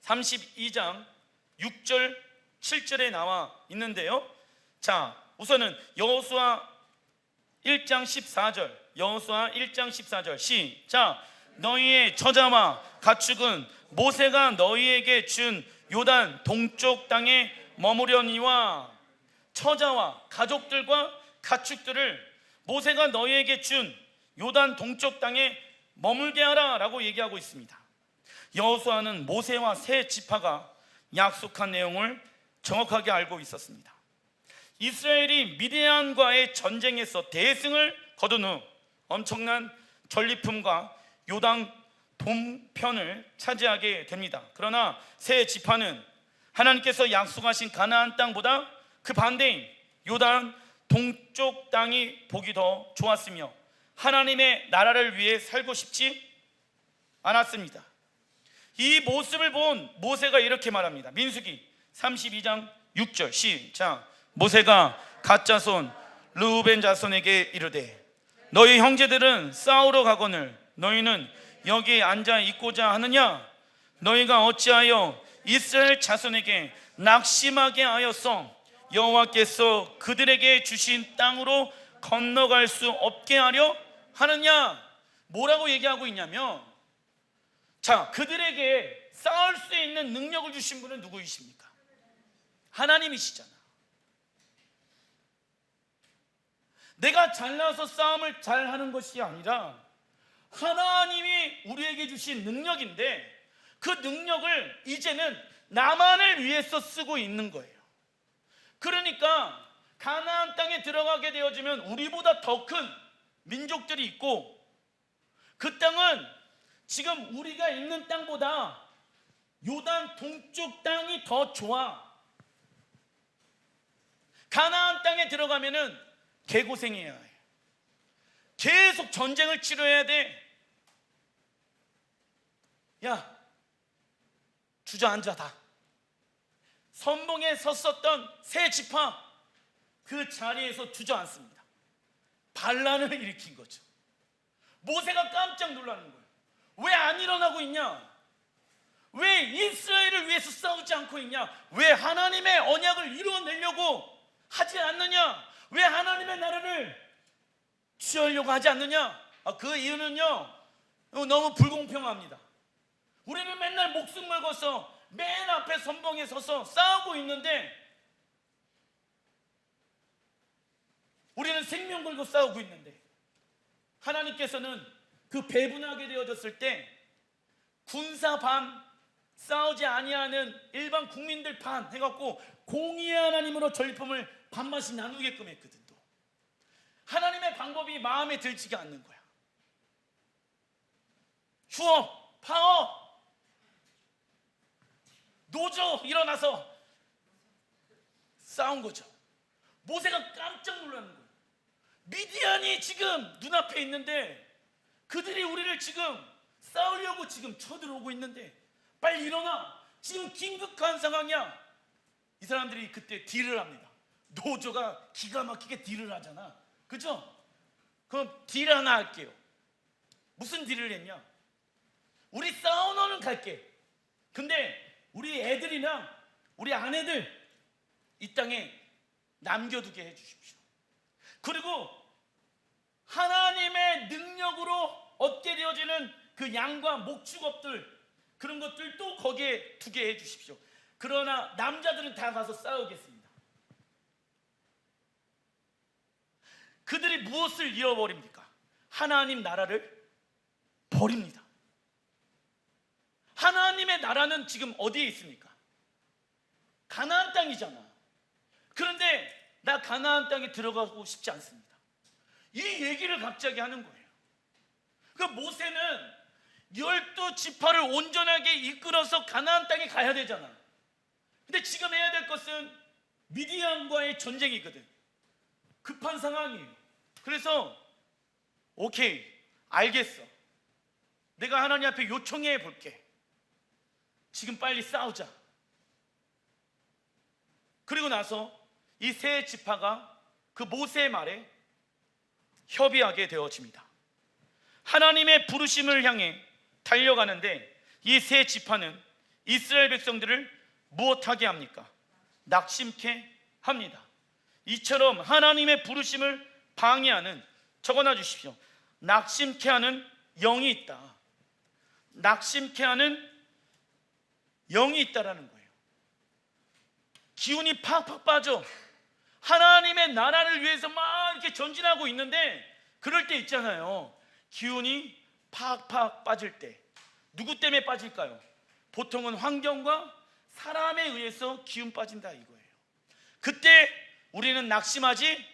32장 6절 7절에 나와 있는데요. 자, 우선은 여호수아 1장 14절, 여호수아 1장 14절 시작. 너희의 처자와 가축은 모세가 너희에게 준 요단 동쪽 땅에 머무려니와, 처자와 가족들과 가축들을 모세가 너희에게 준 요단 동쪽 땅에 머물게 하라 라고 얘기하고 있습니다. 여호수아는 모세와 세 지파가 약속한 내용을 정확하게 알고 있었습니다. 이스라엘이 미디안과의 전쟁에서 대승을 거둔 후 엄청난 전리품과 요단 동편을 차지하게 됩니다. 그러나 세 지파는 하나님께서 약속하신 가나안 땅보다 그 반대인 요단 동쪽 땅이 보기 더 좋았으며 하나님의 나라를 위해 살고 싶지 않았습니다. 이 모습을 본 모세가 이렇게 말합니다. 민수기 32장 6절 시작. 모세가 갓 자손 르우벤 자손에게 이르되 너희 형제들은 싸우러 가거늘 너희는 여기에 앉아 있고자 하느냐? 너희가 어찌하여 이스라엘 자손에게 낙심하게 하였어? 여호와께서 그들에게 주신 땅으로 건너갈 수 없게 하려 하느냐? 뭐라고 얘기하고 있냐면, 자, 그들에게 싸울 수 있는 능력을 주신 분은 누구이십니까? 하나님이시잖아. 내가 잘나서 싸움을 잘하는 것이 아니라 하나님이 우리에게 주신 능력인데, 그 능력을 이제는 나만을 위해서 쓰고 있는 거예요. 그러니까 가나안 땅에 들어가게 되어지면 우리보다 더 큰 민족들이 있고, 그 땅은 지금 우리가 있는 땅보다 요단 동쪽 땅이 더 좋아. 가나안 땅에 들어가면은 개고생해야 해. 계속 전쟁을 치러야 돼. 야, 주저앉아. 다 선봉에 섰었던 세 지파 그 자리에서 주저앉습니다. 반란을 일으킨 거죠. 모세가 깜짝 놀라는 거예요. 왜 안 일어나고 있냐? 왜 이스라엘을 위해서 싸우지 않고 있냐? 왜 하나님의 언약을 이루어내려고 하지 않느냐? 왜 하나님의 나라를 취하려고 하지 않느냐? 그 이유는요, 너무 불공평합니다. 우리는 맨날 목숨 걸고서 맨 앞에 선봉에 서서 싸우고 있는데 우리는 생명 걸고 싸우고 있는데 하나님께서는 그 배분하게 되어졌을 때 군사 반, 싸우지 아니하는 일반 국민들 반 해갖고 공의의 하나님으로 전리품을 반반씩 나누게끔 했거든. 또 하나님의 방법이 마음에 들지가 않는 거야. 휴업, 파업, 노조 일어나서 싸운 거죠. 모세가 깜짝 놀라는 거예요. 미디안이 지금 눈앞에 있는데 그들이 우리를 지금 싸우려고 지금 쳐들어오고 있는데 빨리 일어나. 지금 긴급한 상황이야. 이 사람들이 그때 딜을 합니다. 노조가 기가 막히게 딜을 하잖아. 그죠? 그럼 딜 하나 할게요. 무슨 딜을 했냐? 우리 사우나는 갈게. 근데 우리 애들이랑 우리 아내들 이 땅에 남겨두게 해주십시오. 그리고 하나님의 능력으로 얻게 되어지는 그 양과 목축업들, 그런 것들도 거기에 두게 해주십시오. 그러나 남자들은 다 가서 싸우겠습니다. 그들이 무엇을 잃어버립니까? 하나님 나라를 버립니다. 하나님의 나라는 지금 어디에 있습니까? 가나안 땅이잖아. 그런데 나 가나안 땅에 들어가고 싶지 않습니다. 이 얘기를 갑자기 하는 거예요. 그 모세는 12지파를 온전하게 이끌어서 가나안 땅에 가야 되잖아. 근데 지금 해야 될 것은 미디안과의 전쟁이거든. 급한 상황이에요. 그래서 오케이, 알겠어. 내가 하나님 앞에 요청해 볼게. 지금 빨리 싸우자. 그리고 나서 이 세 지파가 그 모세의 말에 협의하게 되어집니다. 하나님의 부르심을 향해 달려가는데 이 세 지파는 이스라엘 백성들을 무엇하게 합니까? 낙심케 합니다. 이처럼 하나님의 부르심을 방해하는, 적어놔 주십시오. 낙심케 하는 영이 있다. 낙심케 하는 영이 있다라는 거예요. 기운이 팍팍 빠져. 하나님의 나라를 위해서 막 이렇게 전진하고 있는데 그럴 때 있잖아요. 기운이 팍팍 빠질 때. 누구 때문에 빠질까요? 보통은 환경과 사람에 의해서 기운 빠진다 이거예요. 그때 우리는 낙심하지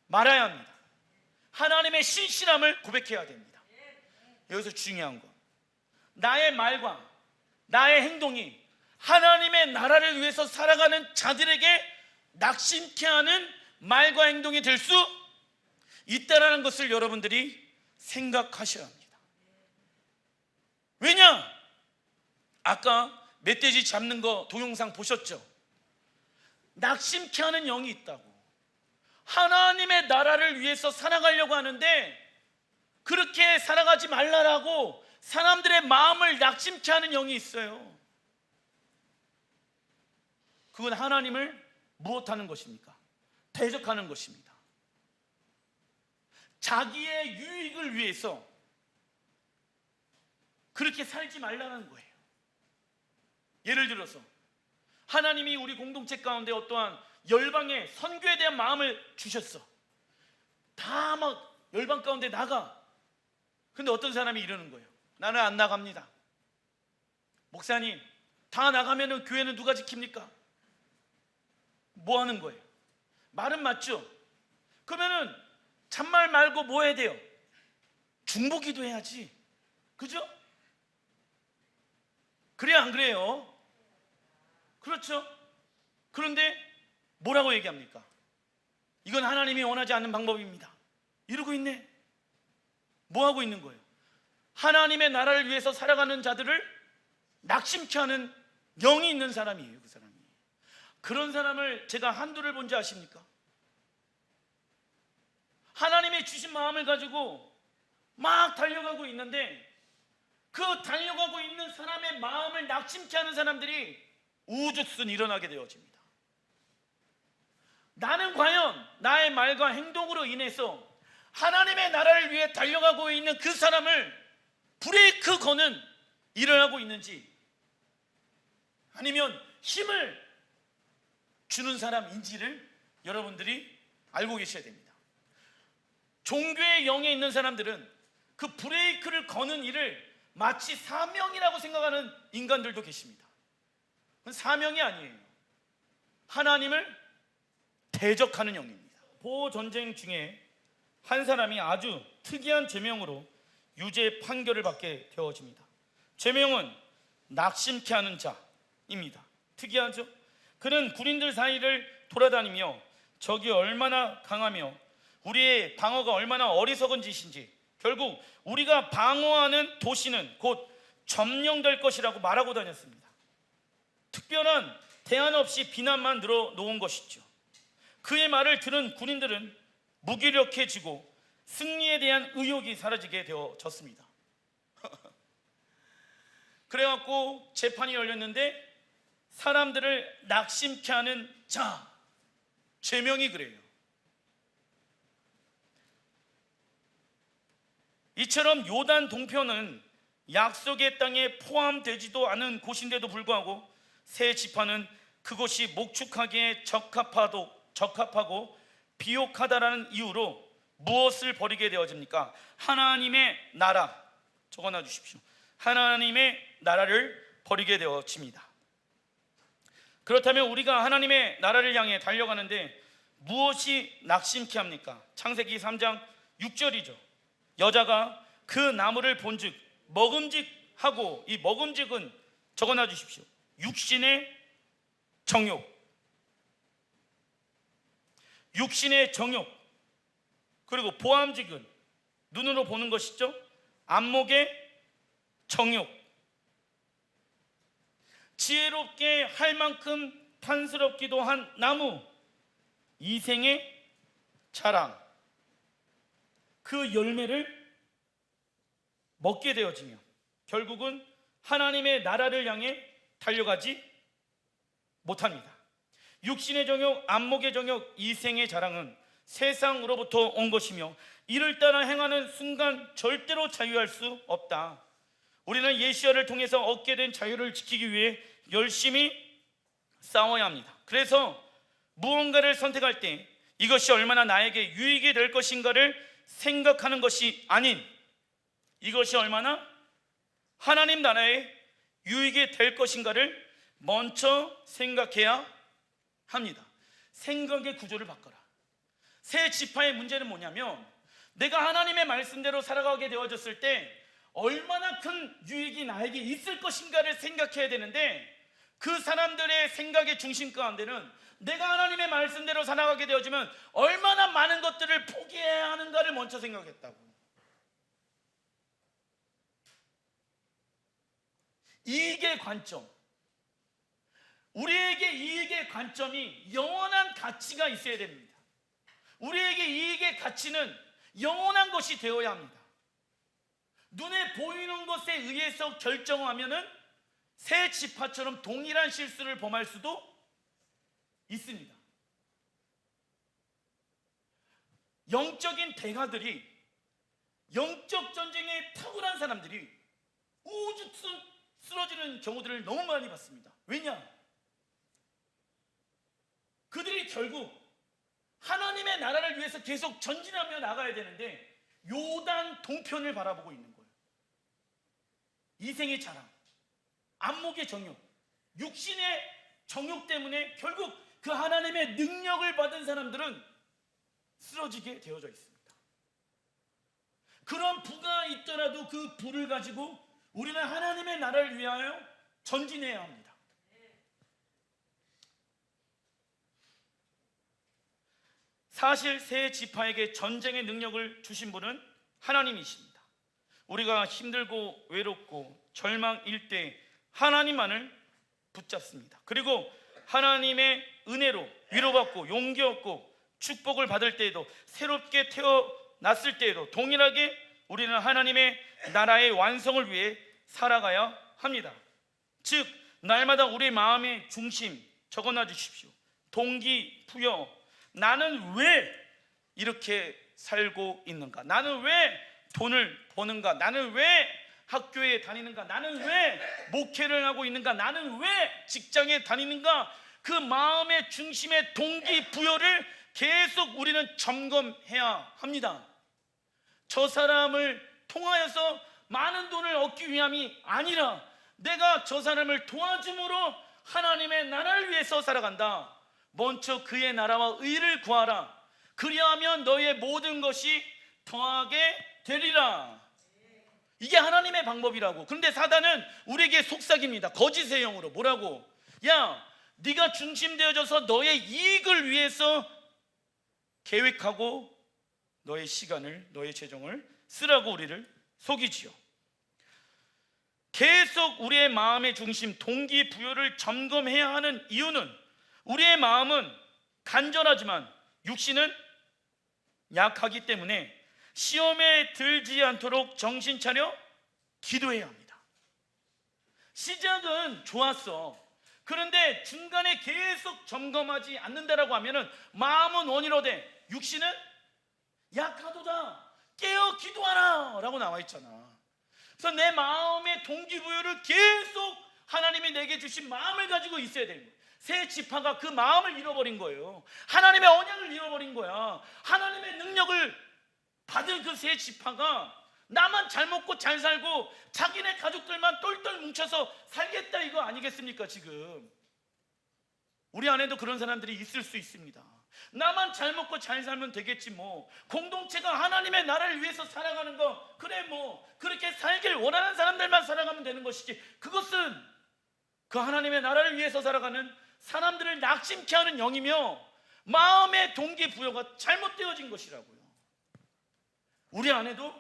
말아야 합니다. 하나님의 신실함을 고백해야 됩니다. 여기서 중요한 거, 나의 말과 나의 행동이 하나님의 나라를 위해서 살아가는 자들에게 낙심케 하는 말과 행동이 될 수 있다라는 것을 여러분들이 생각하셔야 합니다. 왜냐? 아까 멧돼지 잡는 거 동영상 보셨죠? 낙심케 하는 영이 있다고. 하나님의 나라를 위해서 살아가려고 하는데 그렇게 살아가지 말라라고 사람들의 마음을 낙심케 하는 영이 있어요. 그건 하나님을 무엇하는 것입니까? 대적하는 것입니다. 자기의 유익을 위해서 그렇게 살지 말라는 거예요. 예를 들어서 하나님이 우리 공동체 가운데 어떠한 열방의 선교에 대한 마음을 주셨어. 다 막 열방 가운데 나가. 근데 어떤 사람이 이러는 거예요. 나는 안 나갑니다. 목사님, 다 나가면은 교회는 누가 지킵니까? 뭐 하는 거예요? 말은 맞죠? 그러면은 잔말 말고 뭐 해야 돼요? 중보기도 해야지. 그죠? 그래야 안 그래요? 그렇죠? 그런데 뭐라고 얘기합니까? 이건 하나님이 원하지 않는 방법입니다. 이러고 있네. 뭐 하고 있는 거예요? 하나님의 나라를 위해서 살아가는 자들을 낙심케 하는 영이 있는 사람이에요. 그 사람이. 그런 사람을 제가 한두를 본지 아십니까? 하나님의 주신 마음을 가지고 막 달려가고 있는데 그 달려가고 있는 사람의 마음을 낙심케 하는 사람들이 우주순 일어나게 되어집니다. 나는 과연 나의 말과 행동으로 인해서 하나님의 나라를 위해 달려가고 있는 그 사람을 브레이크 거는 일을 하고 있는지, 아니면 힘을 주는 사람인지를 여러분들이 알고 계셔야 됩니다. 종교의 영에 있는 사람들은 그 브레이크를 거는 일을 마치 사명이라고 생각하는 인간들도 계십니다. 그건 사명이 아니에요. 하나님을 대적하는 영입니다. 보호 전쟁 중에 한 사람이 아주 특이한 죄명으로 유죄 판결을 받게 되어집니다. 죄명은 낙심케 하는 자입니다. 특이하죠? 그는 군인들 사이를 돌아다니며 적이 얼마나 강하며 우리의 방어가 얼마나 어리석은 짓인지, 결국 우리가 방어하는 도시는 곧 점령될 것이라고 말하고 다녔습니다. 특별한 대안 없이 비난만 늘어놓은 것이죠. 그의 말을 들은 군인들은 무기력해지고 승리에 대한 의욕이 사라지게 되어졌습니다. 그래갖고 재판이 열렸는데 사람들을 낙심케 하는 자, 죄명이 그래요. 이처럼 요단 동편은 약속의 땅에 포함되지도 않은 곳인데도 불구하고 새 지파는 그곳이 목축하기에 적합하고 비옥하다라는 이유로 무엇을 버리게 되어집니까? 하나님의 나라, 적어놔 주십시오. 하나님의 나라를 버리게 되어집니다. 그렇다면 우리가 하나님의 나라를 향해 달려가는데 무엇이 낙심케 합니까? 창세기 3장 6절이죠. 여자가 그 나무를 본즉 먹음직하고, 이 먹음직은 적어놔 주십시오. 육신의 정욕, 육신의 정욕. 그리고 보암직은 눈으로 보는 것이죠. 안목의 정욕. 지혜롭게 할 만큼 탐스럽기도 한 나무, 이생의 자랑. 그 열매를 먹게 되어지며 결국은 하나님의 나라를 향해 달려가지 못합니다. 육신의 정욕, 안목의 정욕, 이생의 자랑은 세상으로부터 온 것이며 이를 따라 행하는 순간 절대로 자유할 수 없다. 우리는 예시아를 통해서 얻게 된 자유를 지키기 위해 열심히 싸워야 합니다. 그래서 무언가를 선택할 때 이것이 얼마나 나에게 유익이 될 것인가를 생각하는 것이 아닌 이것이 얼마나 하나님 나라에 유익이 될 것인가를 먼저 생각해야 합니다. 생각의 구조를 바꿔라. 새 지파의 문제는 뭐냐면 내가 하나님의 말씀대로 살아가게 되어졌을 때 얼마나 큰 유익이 나에게 있을 것인가를 생각해야 되는데 그 사람들의 생각의 중심 가운데는 내가 하나님의 말씀대로 살아가게 되어지면 얼마나 많은 것들을 포기해야 하는가를 먼저 생각했다고. 이익의 관점, 우리에게 이익의 관점이 영원한 가치가 있어야 됩니다. 우리에게 이익의 가치는 영원한 것이 되어야 합니다. 눈에 보이는 것에 의해서 결정하면은 새 지파처럼 동일한 실수를 범할 수도 있습니다. 영적인 대가들이, 영적 전쟁에 탁월한 사람들이 우주 쓰러지는 경우들을 너무 많이 봤습니다. 왜냐? 그들이 결국 하나님의 나라를 위해서 계속 전진하며 나가야 되는데 요단 동편을 바라보고 있는 거예요. 이생의 자랑, 안목의 정욕, 육신의 정욕 때문에 결국 그 하나님의 능력을 받은 사람들은 쓰러지게 되어져 있습니다. 그런 부가 있더라도 그 부를 가지고 우리는 하나님의 나라를 위하여 전진해야 합니다. 사실 새 지파에게 전쟁의 능력을 주신 분은 하나님이십니다. 우리가 힘들고 외롭고 절망일 때 하나님만을 붙잡습니다. 그리고 하나님의 은혜로 위로받고 용기 얻고 축복을 받을 때에도, 새롭게 태어났을 때에도 동일하게 우리는 하나님의 나라의 완성을 위해 살아가야 합니다. 즉 날마다 우리 마음의 중심 적어놔 주십시오. 동기부여. 나는 왜 이렇게 살고 있는가? 나는 왜 돈을 버는가? 나는 왜 학교에 다니는가? 나는 왜 목회를 하고 있는가? 나는 왜 직장에 다니는가? 그 마음의 중심의 동기부여를 계속 우리는 점검해야 합니다. 저 사람을 통하여서 많은 돈을 얻기 위함이 아니라 내가 저 사람을 도와줌으로 하나님의 나라를 위해서 살아간다. 먼저 그의 나라와 의를 구하라. 그리하면 너의 모든 것이 더하게 되리라. 이게 하나님의 방법이라고. 그런데 사단은 우리에게 속삭입니다. 거짓의 영으로. 뭐라고? 야, 네가 중심되어져서 너의 이익을 위해서 계획하고 너의 시간을, 너의 재정을 쓰라고 우리를 속이지요. 계속 우리의 마음의 중심, 동기부여를 점검해야 하는 이유는 우리의 마음은 간절하지만 육신은 약하기 때문에 시험에 들지 않도록 정신 차려 기도해야 합니다. 시작은 좋았어. 그런데 중간에 계속 점검하지 않는다라고 하면은 마음은 원이로되 육신은 약하도다. 깨어 기도하라 라고 나와 있잖아. 그래서 내 마음의 동기부여를 계속 하나님이 내게 주신 마음을 가지고 있어야 되는 거예요. 새 지파가 그 마음을 잃어버린 거예요. 하나님의 언약을 잃어버린 거야. 하나님의 능력을 받은 그 새 지파가 나만 잘 먹고 잘 살고 자기네 가족들만 똘똘 뭉쳐서 살겠다 이거 아니겠습니까? 지금 우리 안에도 그런 사람들이 있을 수 있습니다. 나만 잘 먹고 잘 살면 되겠지 뭐. 공동체가 하나님의 나라를 위해서 살아가는 거 그래 뭐 그렇게 살길 원하는 사람들만 살아가면 되는 것이지, 그것은 그 하나님의 나라를 위해서 살아가는 사람들을 낙심케 하는 영이며 마음의 동기부여가 잘못되어진 것이라고요. 우리 안에도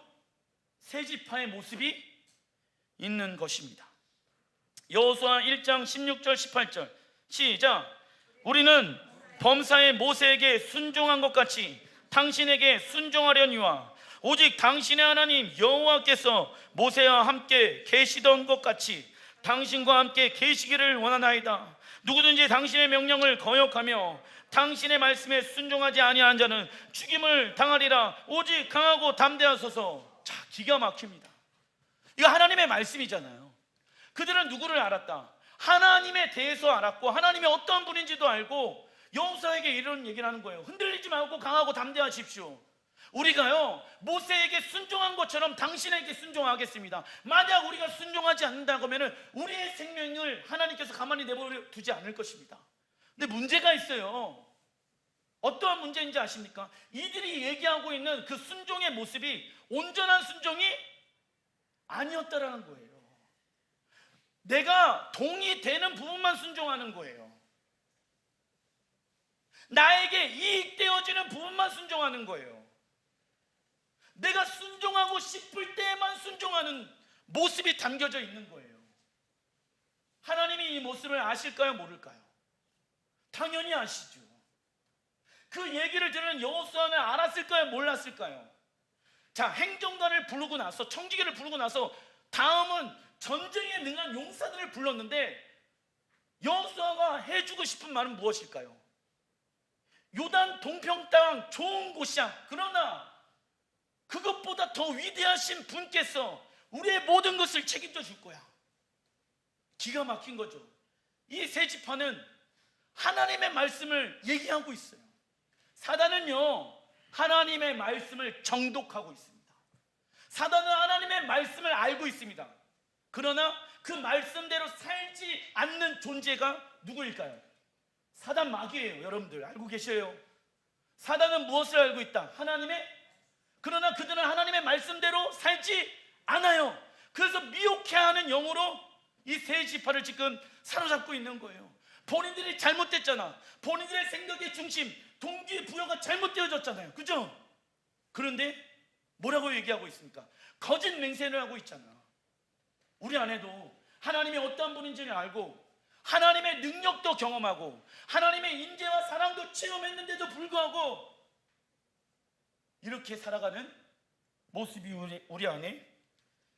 새 지파의 모습이 있는 것입니다. 여호수아 1장 16절 18절 시작. 우리는 범사의 모세에게 순종한 것 같이 당신에게 순종하려니와 오직 당신의 하나님 여호와께서 모세와 함께 계시던 것 같이 당신과 함께 계시기를 원하나이다. 누구든지 당신의 명령을 거역하며 당신의 말씀에 순종하지 아니한 자는 죽임을 당하리라. 오직 강하고 담대하소서. 자, 기가 막힙니다. 이거 하나님의 말씀이잖아요. 그들은 누구를 알았다? 하나님에 대해서 알았고 하나님이 어떤 분인지도 알고 여호수아에게 이런 얘기를 하는 거예요. 흔들리지 말고 강하고 담대하십시오. 우리가요 모세에게 순종한 것처럼 당신에게 순종하겠습니다. 만약 우리가 순종하지 않는다고 하면 우리의 생명을 하나님께서 가만히 내버려 두지 않을 것입니다. 근데 문제가 있어요. 어떠한 문제인지 아십니까? 이들이 얘기하고 있는 그 순종의 모습이 온전한 순종이 아니었다라는 거예요. 내가 동의되는 부분만 순종하는 거예요. 나에게 이익되어지는 부분만 순종하는 거예요. 내가 순종하고 싶을 때만 순종하는 모습이 담겨져 있는 거예요. 하나님이 이 모습을 아실까요? 모를까요? 당연히 아시죠. 그 얘기를 들은 여호수아는 알았을까요? 몰랐을까요? 자, 행정관을 부르고 나서, 청지기를 부르고 나서 다음은 전쟁에 능한 용사들을 불렀는데 여호수아가 해주고 싶은 말은 무엇일까요? 요단 동평 땅 좋은 곳이야. 그러나 그것보다 더 위대하신 분께서 우리의 모든 것을 책임져 줄 거야. 기가 막힌 거죠. 이 세 지파는 하나님의 말씀을 얘기하고 있어요. 사단은요 하나님의 말씀을 정독하고 있습니다. 사단은 하나님의 말씀을 알고 있습니다. 그러나 그 말씀대로 살지 않는 존재가 누구일까요? 사단 마귀예요. 여러분들 알고 계셔요? 사단은 무엇을 알고 있다? 하나님의, 그러나 그들은 하나님의 말씀대로 살지 않아요. 그래서 미혹해하는 영으로 이 세 지파를 지금 사로잡고 있는 거예요. 본인들이 잘못됐잖아. 본인들의 생각의 중심, 동기부여가 잘못되어졌잖아요. 그죠? 그런데 뭐라고 얘기하고 있습니까? 거짓 맹세를 하고 있잖아. 우리 안에도 하나님이 어떠한 분인지를 알고 하나님의 능력도 경험하고 하나님의 인재와 사랑도 체험했는데도 불구하고 이렇게 살아가는 모습이 우리 안에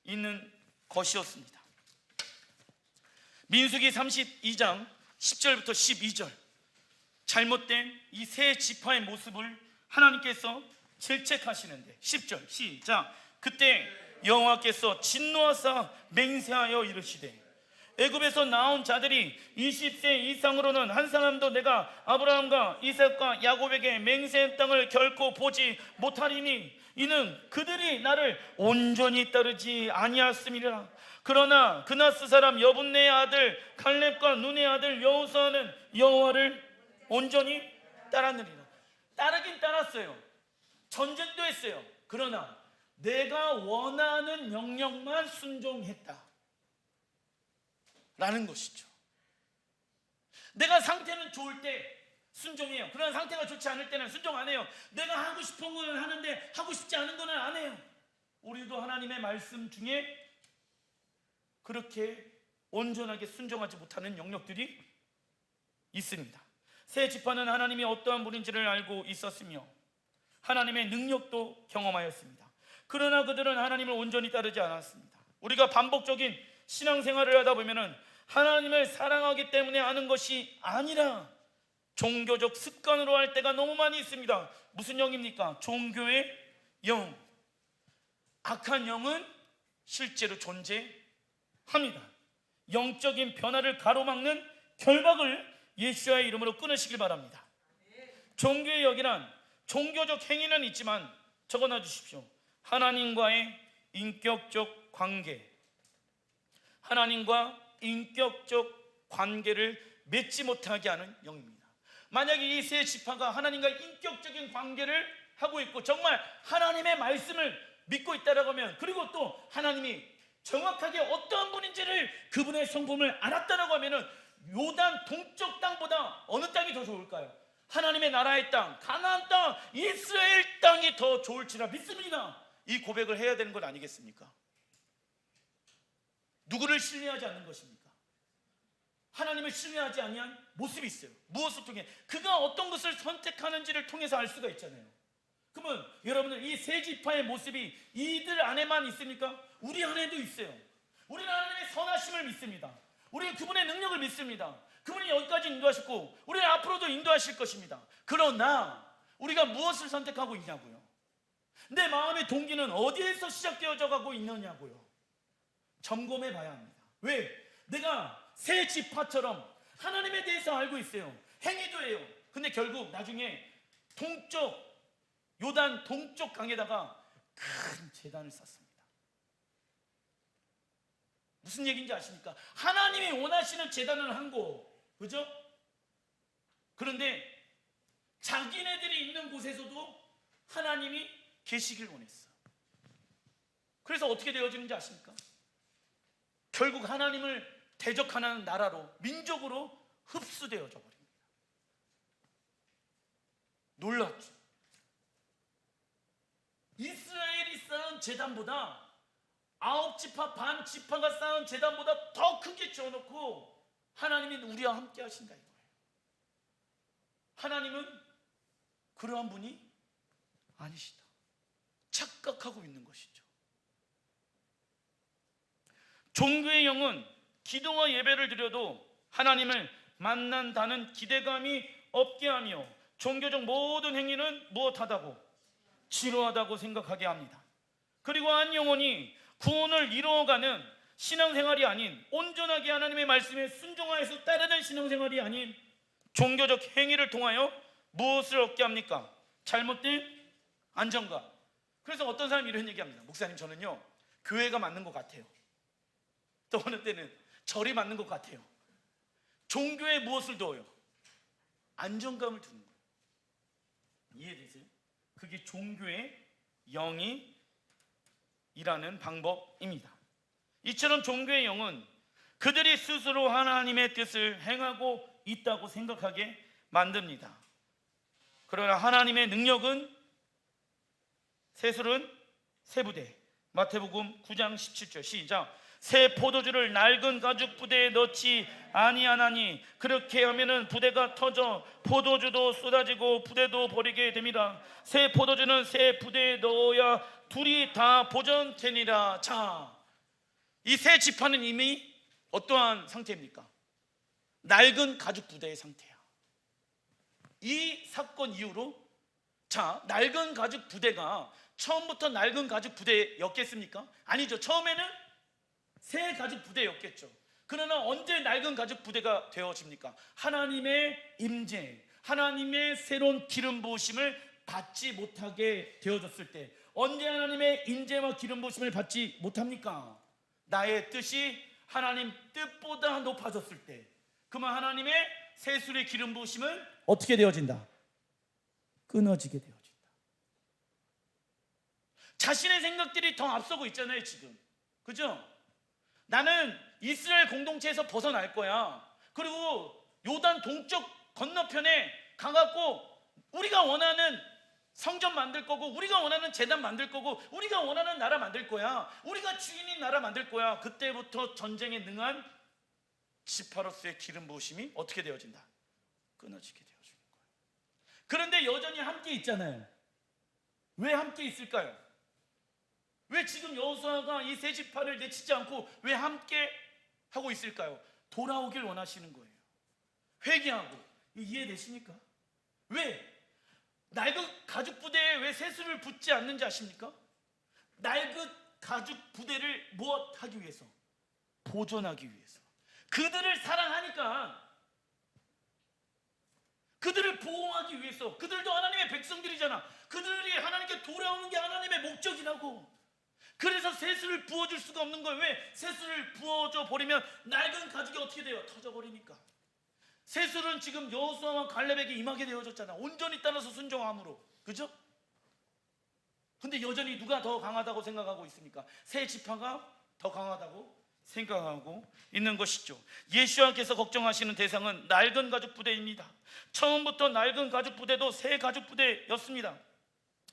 있는 것이었습니다. 민수기 32장 10절부터 12절, 잘못된 이 세 지파의 모습을 하나님께서 질책하시는데 10절 시작. 그때 여호와께서 진노하사 맹세하여 이르시되 애굽에서 나온 자들이 20세 이상으로는 한 사람도 내가 아브라함과 이삭과 야곱에게 맹세한 땅을 결코 보지 못하리니 이는 그들이 나를 온전히 따르지 아니하였음이라. 그러나 그나스 사람 여분네의 아들 갈렙과 눈의 아들 여호수아는 여호와를 온전히 따랐느니라. 따르긴 따랐어요. 전쟁도 했어요. 그러나 내가 원하는 명령만 순종했다 라는 것이죠. 내가 상태는 좋을 때 순종해요. 그러나 상태가 좋지 않을 때는 순종 안 해요. 내가 하고 싶은 거는 하는데 하고 싶지 않은 거는 안 해요. 우리도 하나님의 말씀 중에 그렇게 온전하게 순종하지 못하는 영역들이 있습니다. 세 지파는 하나님이 어떠한 분인지를 알고 있었으며 하나님의 능력도 경험하였습니다. 그러나 그들은 하나님을 온전히 따르지 않았습니다. 우리가 반복적인 신앙생활을 하다 보면은 하나님을 사랑하기 때문에 하는 것이 아니라 종교적 습관으로 할 때가 너무 많이 있습니다. 무슨 영입니까? 종교의 영. 악한 영은 실제로 존재합니다. 영적인 변화를 가로막는 결박을 예수의 이름으로 끊으시길 바랍니다. 종교의 영이란 종교적 행위는 있지만 적어놔 주십시오. 하나님과의 인격적 관계, 하나님과 인격적 관계를 맺지 못하게 하는 영입니다. 만약에 이 세 지파가 하나님과 인격적인 관계를 하고 있고 정말 하나님의 말씀을 믿고 있다라고 하면, 그리고 또 하나님이 정확하게 어떠한 분인지를 그분의 성품을 알았다라고 하면은 요단 동쪽 땅보다 어느 땅이 더 좋을까요? 하나님의 나라의 땅, 가나안 땅, 이스라엘 땅이 더 좋을지라 믿습니다. 이 고백을 해야 되는 것 아니겠습니까? 누구를 신뢰하지 않는 것입니까? 하나님을 신뢰하지 아니한 모습이 있어요. 무엇을 통해? 그가 어떤 것을 선택하는지를 통해서 알 수가 있잖아요. 그러면 여러분들 이 세 지파의 모습이 이들 안에만 있습니까? 우리 안에도 있어요. 우리는 하나님의 선하심을 믿습니다. 우리는 그분의 능력을 믿습니다. 그분이 여기까지 인도하셨고 우리는 앞으로도 인도하실 것입니다. 그러나 우리가 무엇을 선택하고 있냐고요? 내 마음의 동기는 어디에서 시작되어져 가고 있느냐고요? 점검해 봐야 합니다. 왜? 내가 새 지파처럼 하나님에 대해서 알고 있어요. 행위도 해요. 근데 결국 나중에 동쪽 요단 동쪽 강에다가 큰 제단을 쌓습니다. 무슨 얘기인지 아십니까? 하나님이 원하시는 제단을 한 거, 그죠? 그런데 자기네들이 있는 곳에서도 하나님이 계시길 원했어. 그래서 어떻게 되어지는지 아십니까? 결국 하나님을 대적하는 나라로, 민족으로 흡수되어져 버립니다. 놀랍죠? 이스라엘이 쌓은 제단보다 9지파 반 지파가 쌓은 제단보다 더 크게 지어놓고 하나님이 우리와 함께 하신다 이거예요. 하나님은 그러한 분이 아니시다 착각하고 있는 것이죠. 종교의 영은 기도와 예배를 드려도 하나님을 만난다는 기대감이 없게 하며 종교적 모든 행위는 무엇하다고? 지루하다고 생각하게 합니다. 그리고 한 영혼이 구원을 이루어가는 신앙생활이 아닌, 온전하게 하나님의 말씀에 순종하여서 따르는 신앙생활이 아닌 종교적 행위를 통하여 무엇을 얻게 합니까? 잘못된 안정감. 그래서 어떤 사람이 이런 얘기합니다. 목사님, 저는요 교회가 맞는 것 같아요. 또 어느 때는 절이 맞는 것 같아요. 종교에 무엇을 둬요? 안정감을 두는 거예요. 이해되세요? 그게 종교의 영이 일하는 방법입니다. 이처럼 종교의 영은 그들이 스스로 하나님의 뜻을 행하고 있다고 생각하게 만듭니다. 그러나 하나님의 능력은 세술은 세 부대. 마태복음 9장 17절 시작. 새 포도주를 낡은 가죽 부대에 넣지 아니하나니 그렇게 하면은 부대가 터져 포도주도 쏟아지고 부대도 버리게 됩니다. 새 포도주는 새 부대에 넣어야 둘이 다 보존되니라. 자, 이 새 지파는 이미 어떠한 상태입니까? 낡은 가죽 부대의 상태야. 이 사건 이후로, 자, 낡은 가죽 부대가 처음부터 낡은 가죽 부대였겠습니까? 아니죠. 처음에는 새 가죽 부대였겠죠. 그러나 언제 낡은 가죽 부대가 되어집니까? 하나님의 임재, 하나님의 새로운 기름 부으심을 받지 못하게 되어졌을 때. 언제 하나님의 임재와 기름 부으심을 받지 못합니까? 나의 뜻이 하나님 뜻보다 높아졌을 때. 그러면 하나님의 세술의 기름 부으심은 어떻게 되어진다? 끊어지게 되어진다. 자신의 생각들이 더 앞서고 있잖아요 지금. 그죠? 나는 이스라엘 공동체에서 벗어날 거야. 그리고 요단 동쪽 건너편에 가갖고 우리가 원하는 성전 만들 거고, 우리가 원하는 제단 만들 거고, 우리가 원하는 나라 만들 거야. 우리가 주인인 나라 만들 거야. 그때부터 전쟁에 능한 지파로서의 기름 부으심이 어떻게 되어진다? 끊어지게 되어지는 거예요. 그런데 여전히 함께 있잖아요. 왜 함께 있을까요? 왜 지금 여호수아가 이 세 지파를 내치지 않고 왜 함께 하고 있을까요? 돌아오길 원하시는 거예요. 회개하고. 이해되십니까? 왜? 낡은 가죽 부대에 왜 세수를 붓지 않는지 아십니까? 낡은 가죽 부대를 무엇하기 위해서? 보존하기 위해서. 그들을 사랑하니까, 그들을 보호하기 위해서. 그들도 하나님의 백성들이잖아. 그들이 하나님께 돌아오는 게 하나님의 목적이라고. 그래서 세수를 부어줄 수가 없는 거예요. 왜? 세수를 부어줘 버리면 낡은 가죽이 어떻게 돼요? 터져버리니까. 세술은 지금 여호수아와 갈렙에게 임하게 되어졌잖아. 온전히 따라서 순종함으로. 그죠? 근데 여전히 누가 더 강하다고 생각하고 있습니까? 세 지파가 더 강하다고 생각하고 있는 것이죠. 예수님께서 걱정하시는 대상은 낡은 가죽 부대입니다. 처음부터 낡은 가죽 부대도 새 가죽 부대였습니다.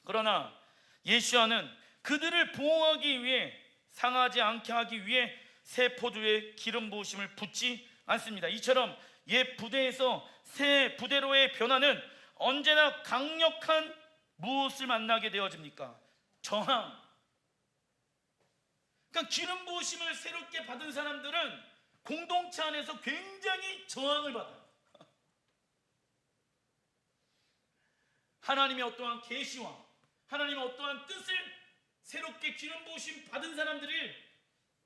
그러나 예수님은 그들을 보호하기 위해, 상하지 않게 하기 위해 새 포도에 기름 부으심을 붓지 않습니다. 이처럼 옛 부대에서 새 부대로의 변화는 언제나 강력한 무엇을 만나게 되어집니까? 저항. 그러니까 기름 부으심을 새롭게 받은 사람들은 공동체 안에서 굉장히 저항을 받아요. 하나님의 어떠한 계시와 하나님의 어떠한 뜻을 새롭게 기름 부으심 받은 사람들이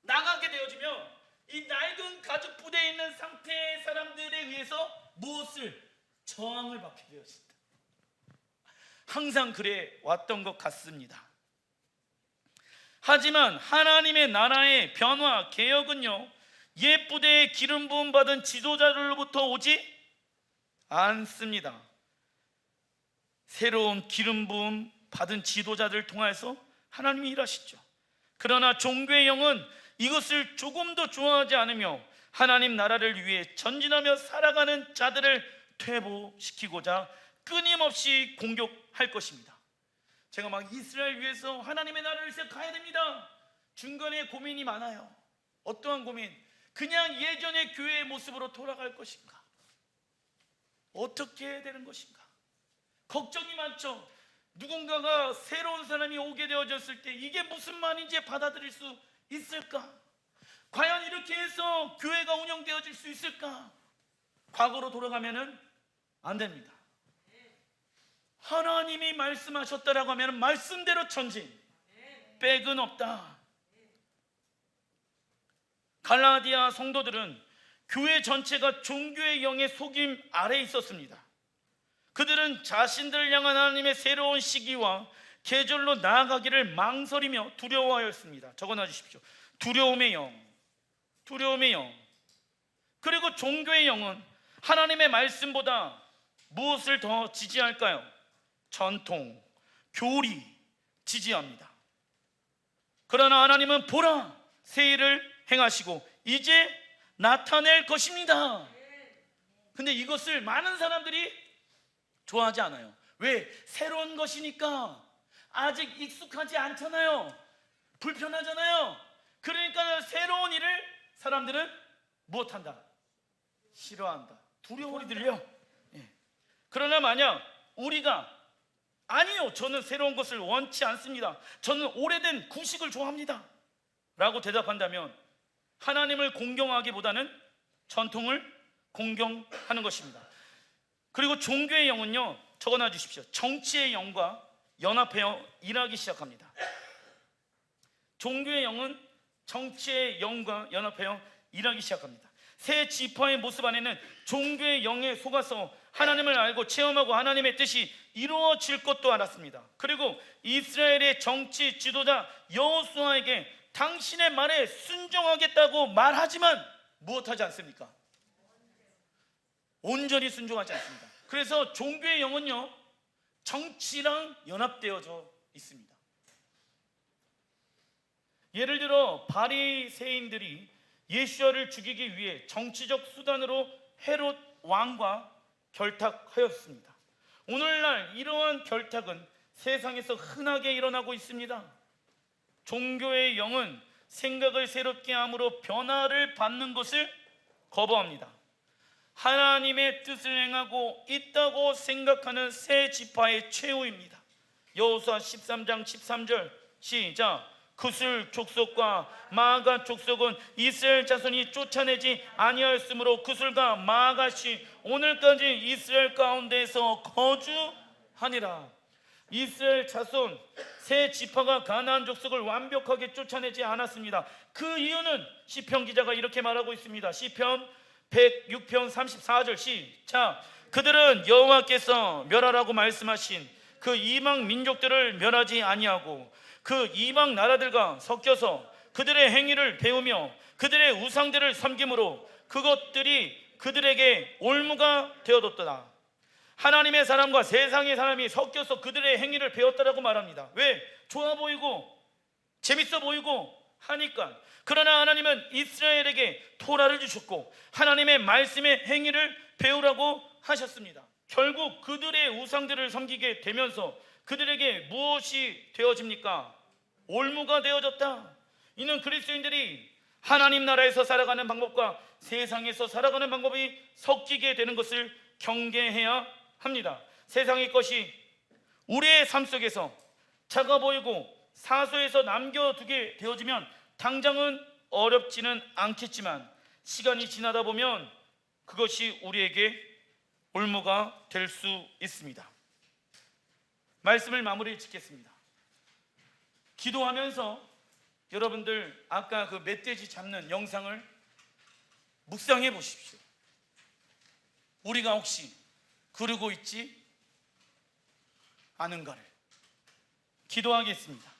나가게 되어지면 이 낡은 가죽 부대에 있는 상태의 사람들에 의해서 무엇을? 저항을 받게 되었습니다. 항상 그래 왔던 것 같습니다. 하지만 하나님의 나라의 변화, 개혁은요, 옛 부대에 기름 부음 받은 지도자들로부터 오지 않습니다. 새로운 기름 부음 받은 지도자들을 통해서 하나님이 일하시죠. 그러나 종교의 영은 이것을 조금도 좋아하지 않으며 하나님 나라를 위해 전진하며 살아가는 자들을 퇴보시키고자 끊임없이 공격할 것입니다. 제가 막 이스라엘 위해서 하나님의 나라를 위해서 가야 됩니다. 중간에 고민이 많아요. 어떠한 고민? 그냥 예전의 교회의 모습으로 돌아갈 것인가? 어떻게 해야 되는 것인가? 걱정이 많죠. 누군가가 새로운 사람이 오게 되어졌을 때 이게 무슨 말인지 받아들일 수 있을까? 과연 이렇게 해서 교회가 운영되어질 수 있을까? 과거로 돌아가면은 안 됩니다. 하나님이 말씀하셨다라고 하면 말씀대로 전진, 백은 없다. 갈라디아 성도들은 교회 전체가 종교의 영의 속임 아래에 있었습니다. 그들은 자신들을 향한 하나님의 새로운 시기와 계절로 나아가기를 망설이며 두려워하였습니다. 적어놔 주십시오. 두려움의 영, 두려움의 영. 그리고 종교의 영은 하나님의 말씀보다 무엇을 더 지지할까요? 전통, 교리 지지합니다. 그러나 하나님은 보라, 새 일을 행하시고 이제 나타낼 것입니다. 근데 이것을 많은 사람들이 좋아하지 않아요. 왜? 새로운 것이니까 아직 익숙하지 않잖아요. 불편하잖아요. 그러니까 새로운 일을 사람들은 무엇한다? 싫어한다. 두려움이 들려. 그러나 만약 우리가 아니요, 저는 새로운 것을 원치 않습니다, 저는 오래된 구식을 좋아합니다 라고 대답한다면 하나님을 공경하기보다는 전통을 공경하는 것입니다. 그리고 종교의 영은요, 적어놔 주십시오. 정치의 영과 연합하여 일하기 시작합니다. 종교의 영은 정치의 영과 연합하여 일하기 시작합니다. 새 지파의 모습 안에는 종교의 영에 속아서 하나님을 알고 체험하고 하나님의 뜻이 이루어질 것도 알았습니다. 그리고 이스라엘의 정치 지도자 여호수아에게 당신의 말에 순종하겠다고 말하지만 무엇하지 않습니까? 온전히 순종하지 않습니다. 그래서 종교의 영은요, 정치랑 연합되어져 있습니다. 예를 들어 바리새인들이 예수를 죽이기 위해 정치적 수단으로 헤롯 왕과 결탁하였습니다. 오늘날 이러한 결탁은 세상에서 흔하게 일어나고 있습니다. 종교의 영은 생각을 새롭게 함으로 변화를 받는 것을 거부합니다. 하나님의 뜻을 행하고 있다고 생각하는 새 지파의 최후입니다. 여호수아 13장 13절 시작. 그술 족속과 마아가 족속은 이스라엘 자손이 쫓아내지 아니하였으므로 그술과 마아가시 오늘까지 이스라엘 가운데에서 거주하니라. 이스라엘 자손 새 지파가 가나안 족속을 완벽하게 쫓아내지 않았습니다. 그 이유는 시편 기자가 이렇게 말하고 있습니다. 시편 106편 34절 시작. 그들은 여호와께서 멸하라고 말씀하신 그 이방 민족들을 멸하지 아니하고 그 이방 나라들과 섞여서 그들의 행위를 배우며 그들의 우상들을 섬김으로 그것들이 그들에게 올무가 되어뒀더라. 하나님의 사람과 세상의 사람이 섞여서 그들의 행위를 배웠다라고 말합니다. 왜? 좋아 보이고 재밌어 보이고 하니까. 그러나 하나님은 이스라엘에게 토라를 주셨고 하나님의 말씀의 행위를 배우라고 하셨습니다. 결국 그들의 우상들을 섬기게 되면서 그들에게 무엇이 되어집니까? 올무가 되어졌다. 이는 그리스도인들이 하나님 나라에서 살아가는 방법과 세상에서 살아가는 방법이 섞이게 되는 것을 경계해야 합니다. 세상의 것이 우리의 삶 속에서 작아 보이고 사소해서 남겨두게 되어지면 당장은 어렵지는 않겠지만 시간이 지나다 보면 그것이 우리에게 올무가 될 수 있습니다. 말씀을 마무리 짓겠습니다. 기도하면서 여러분들 아까 그 멧돼지 잡는 영상을 묵상해 보십시오. 우리가 혹시 그러고 있지 않은가를. 기도하겠습니다.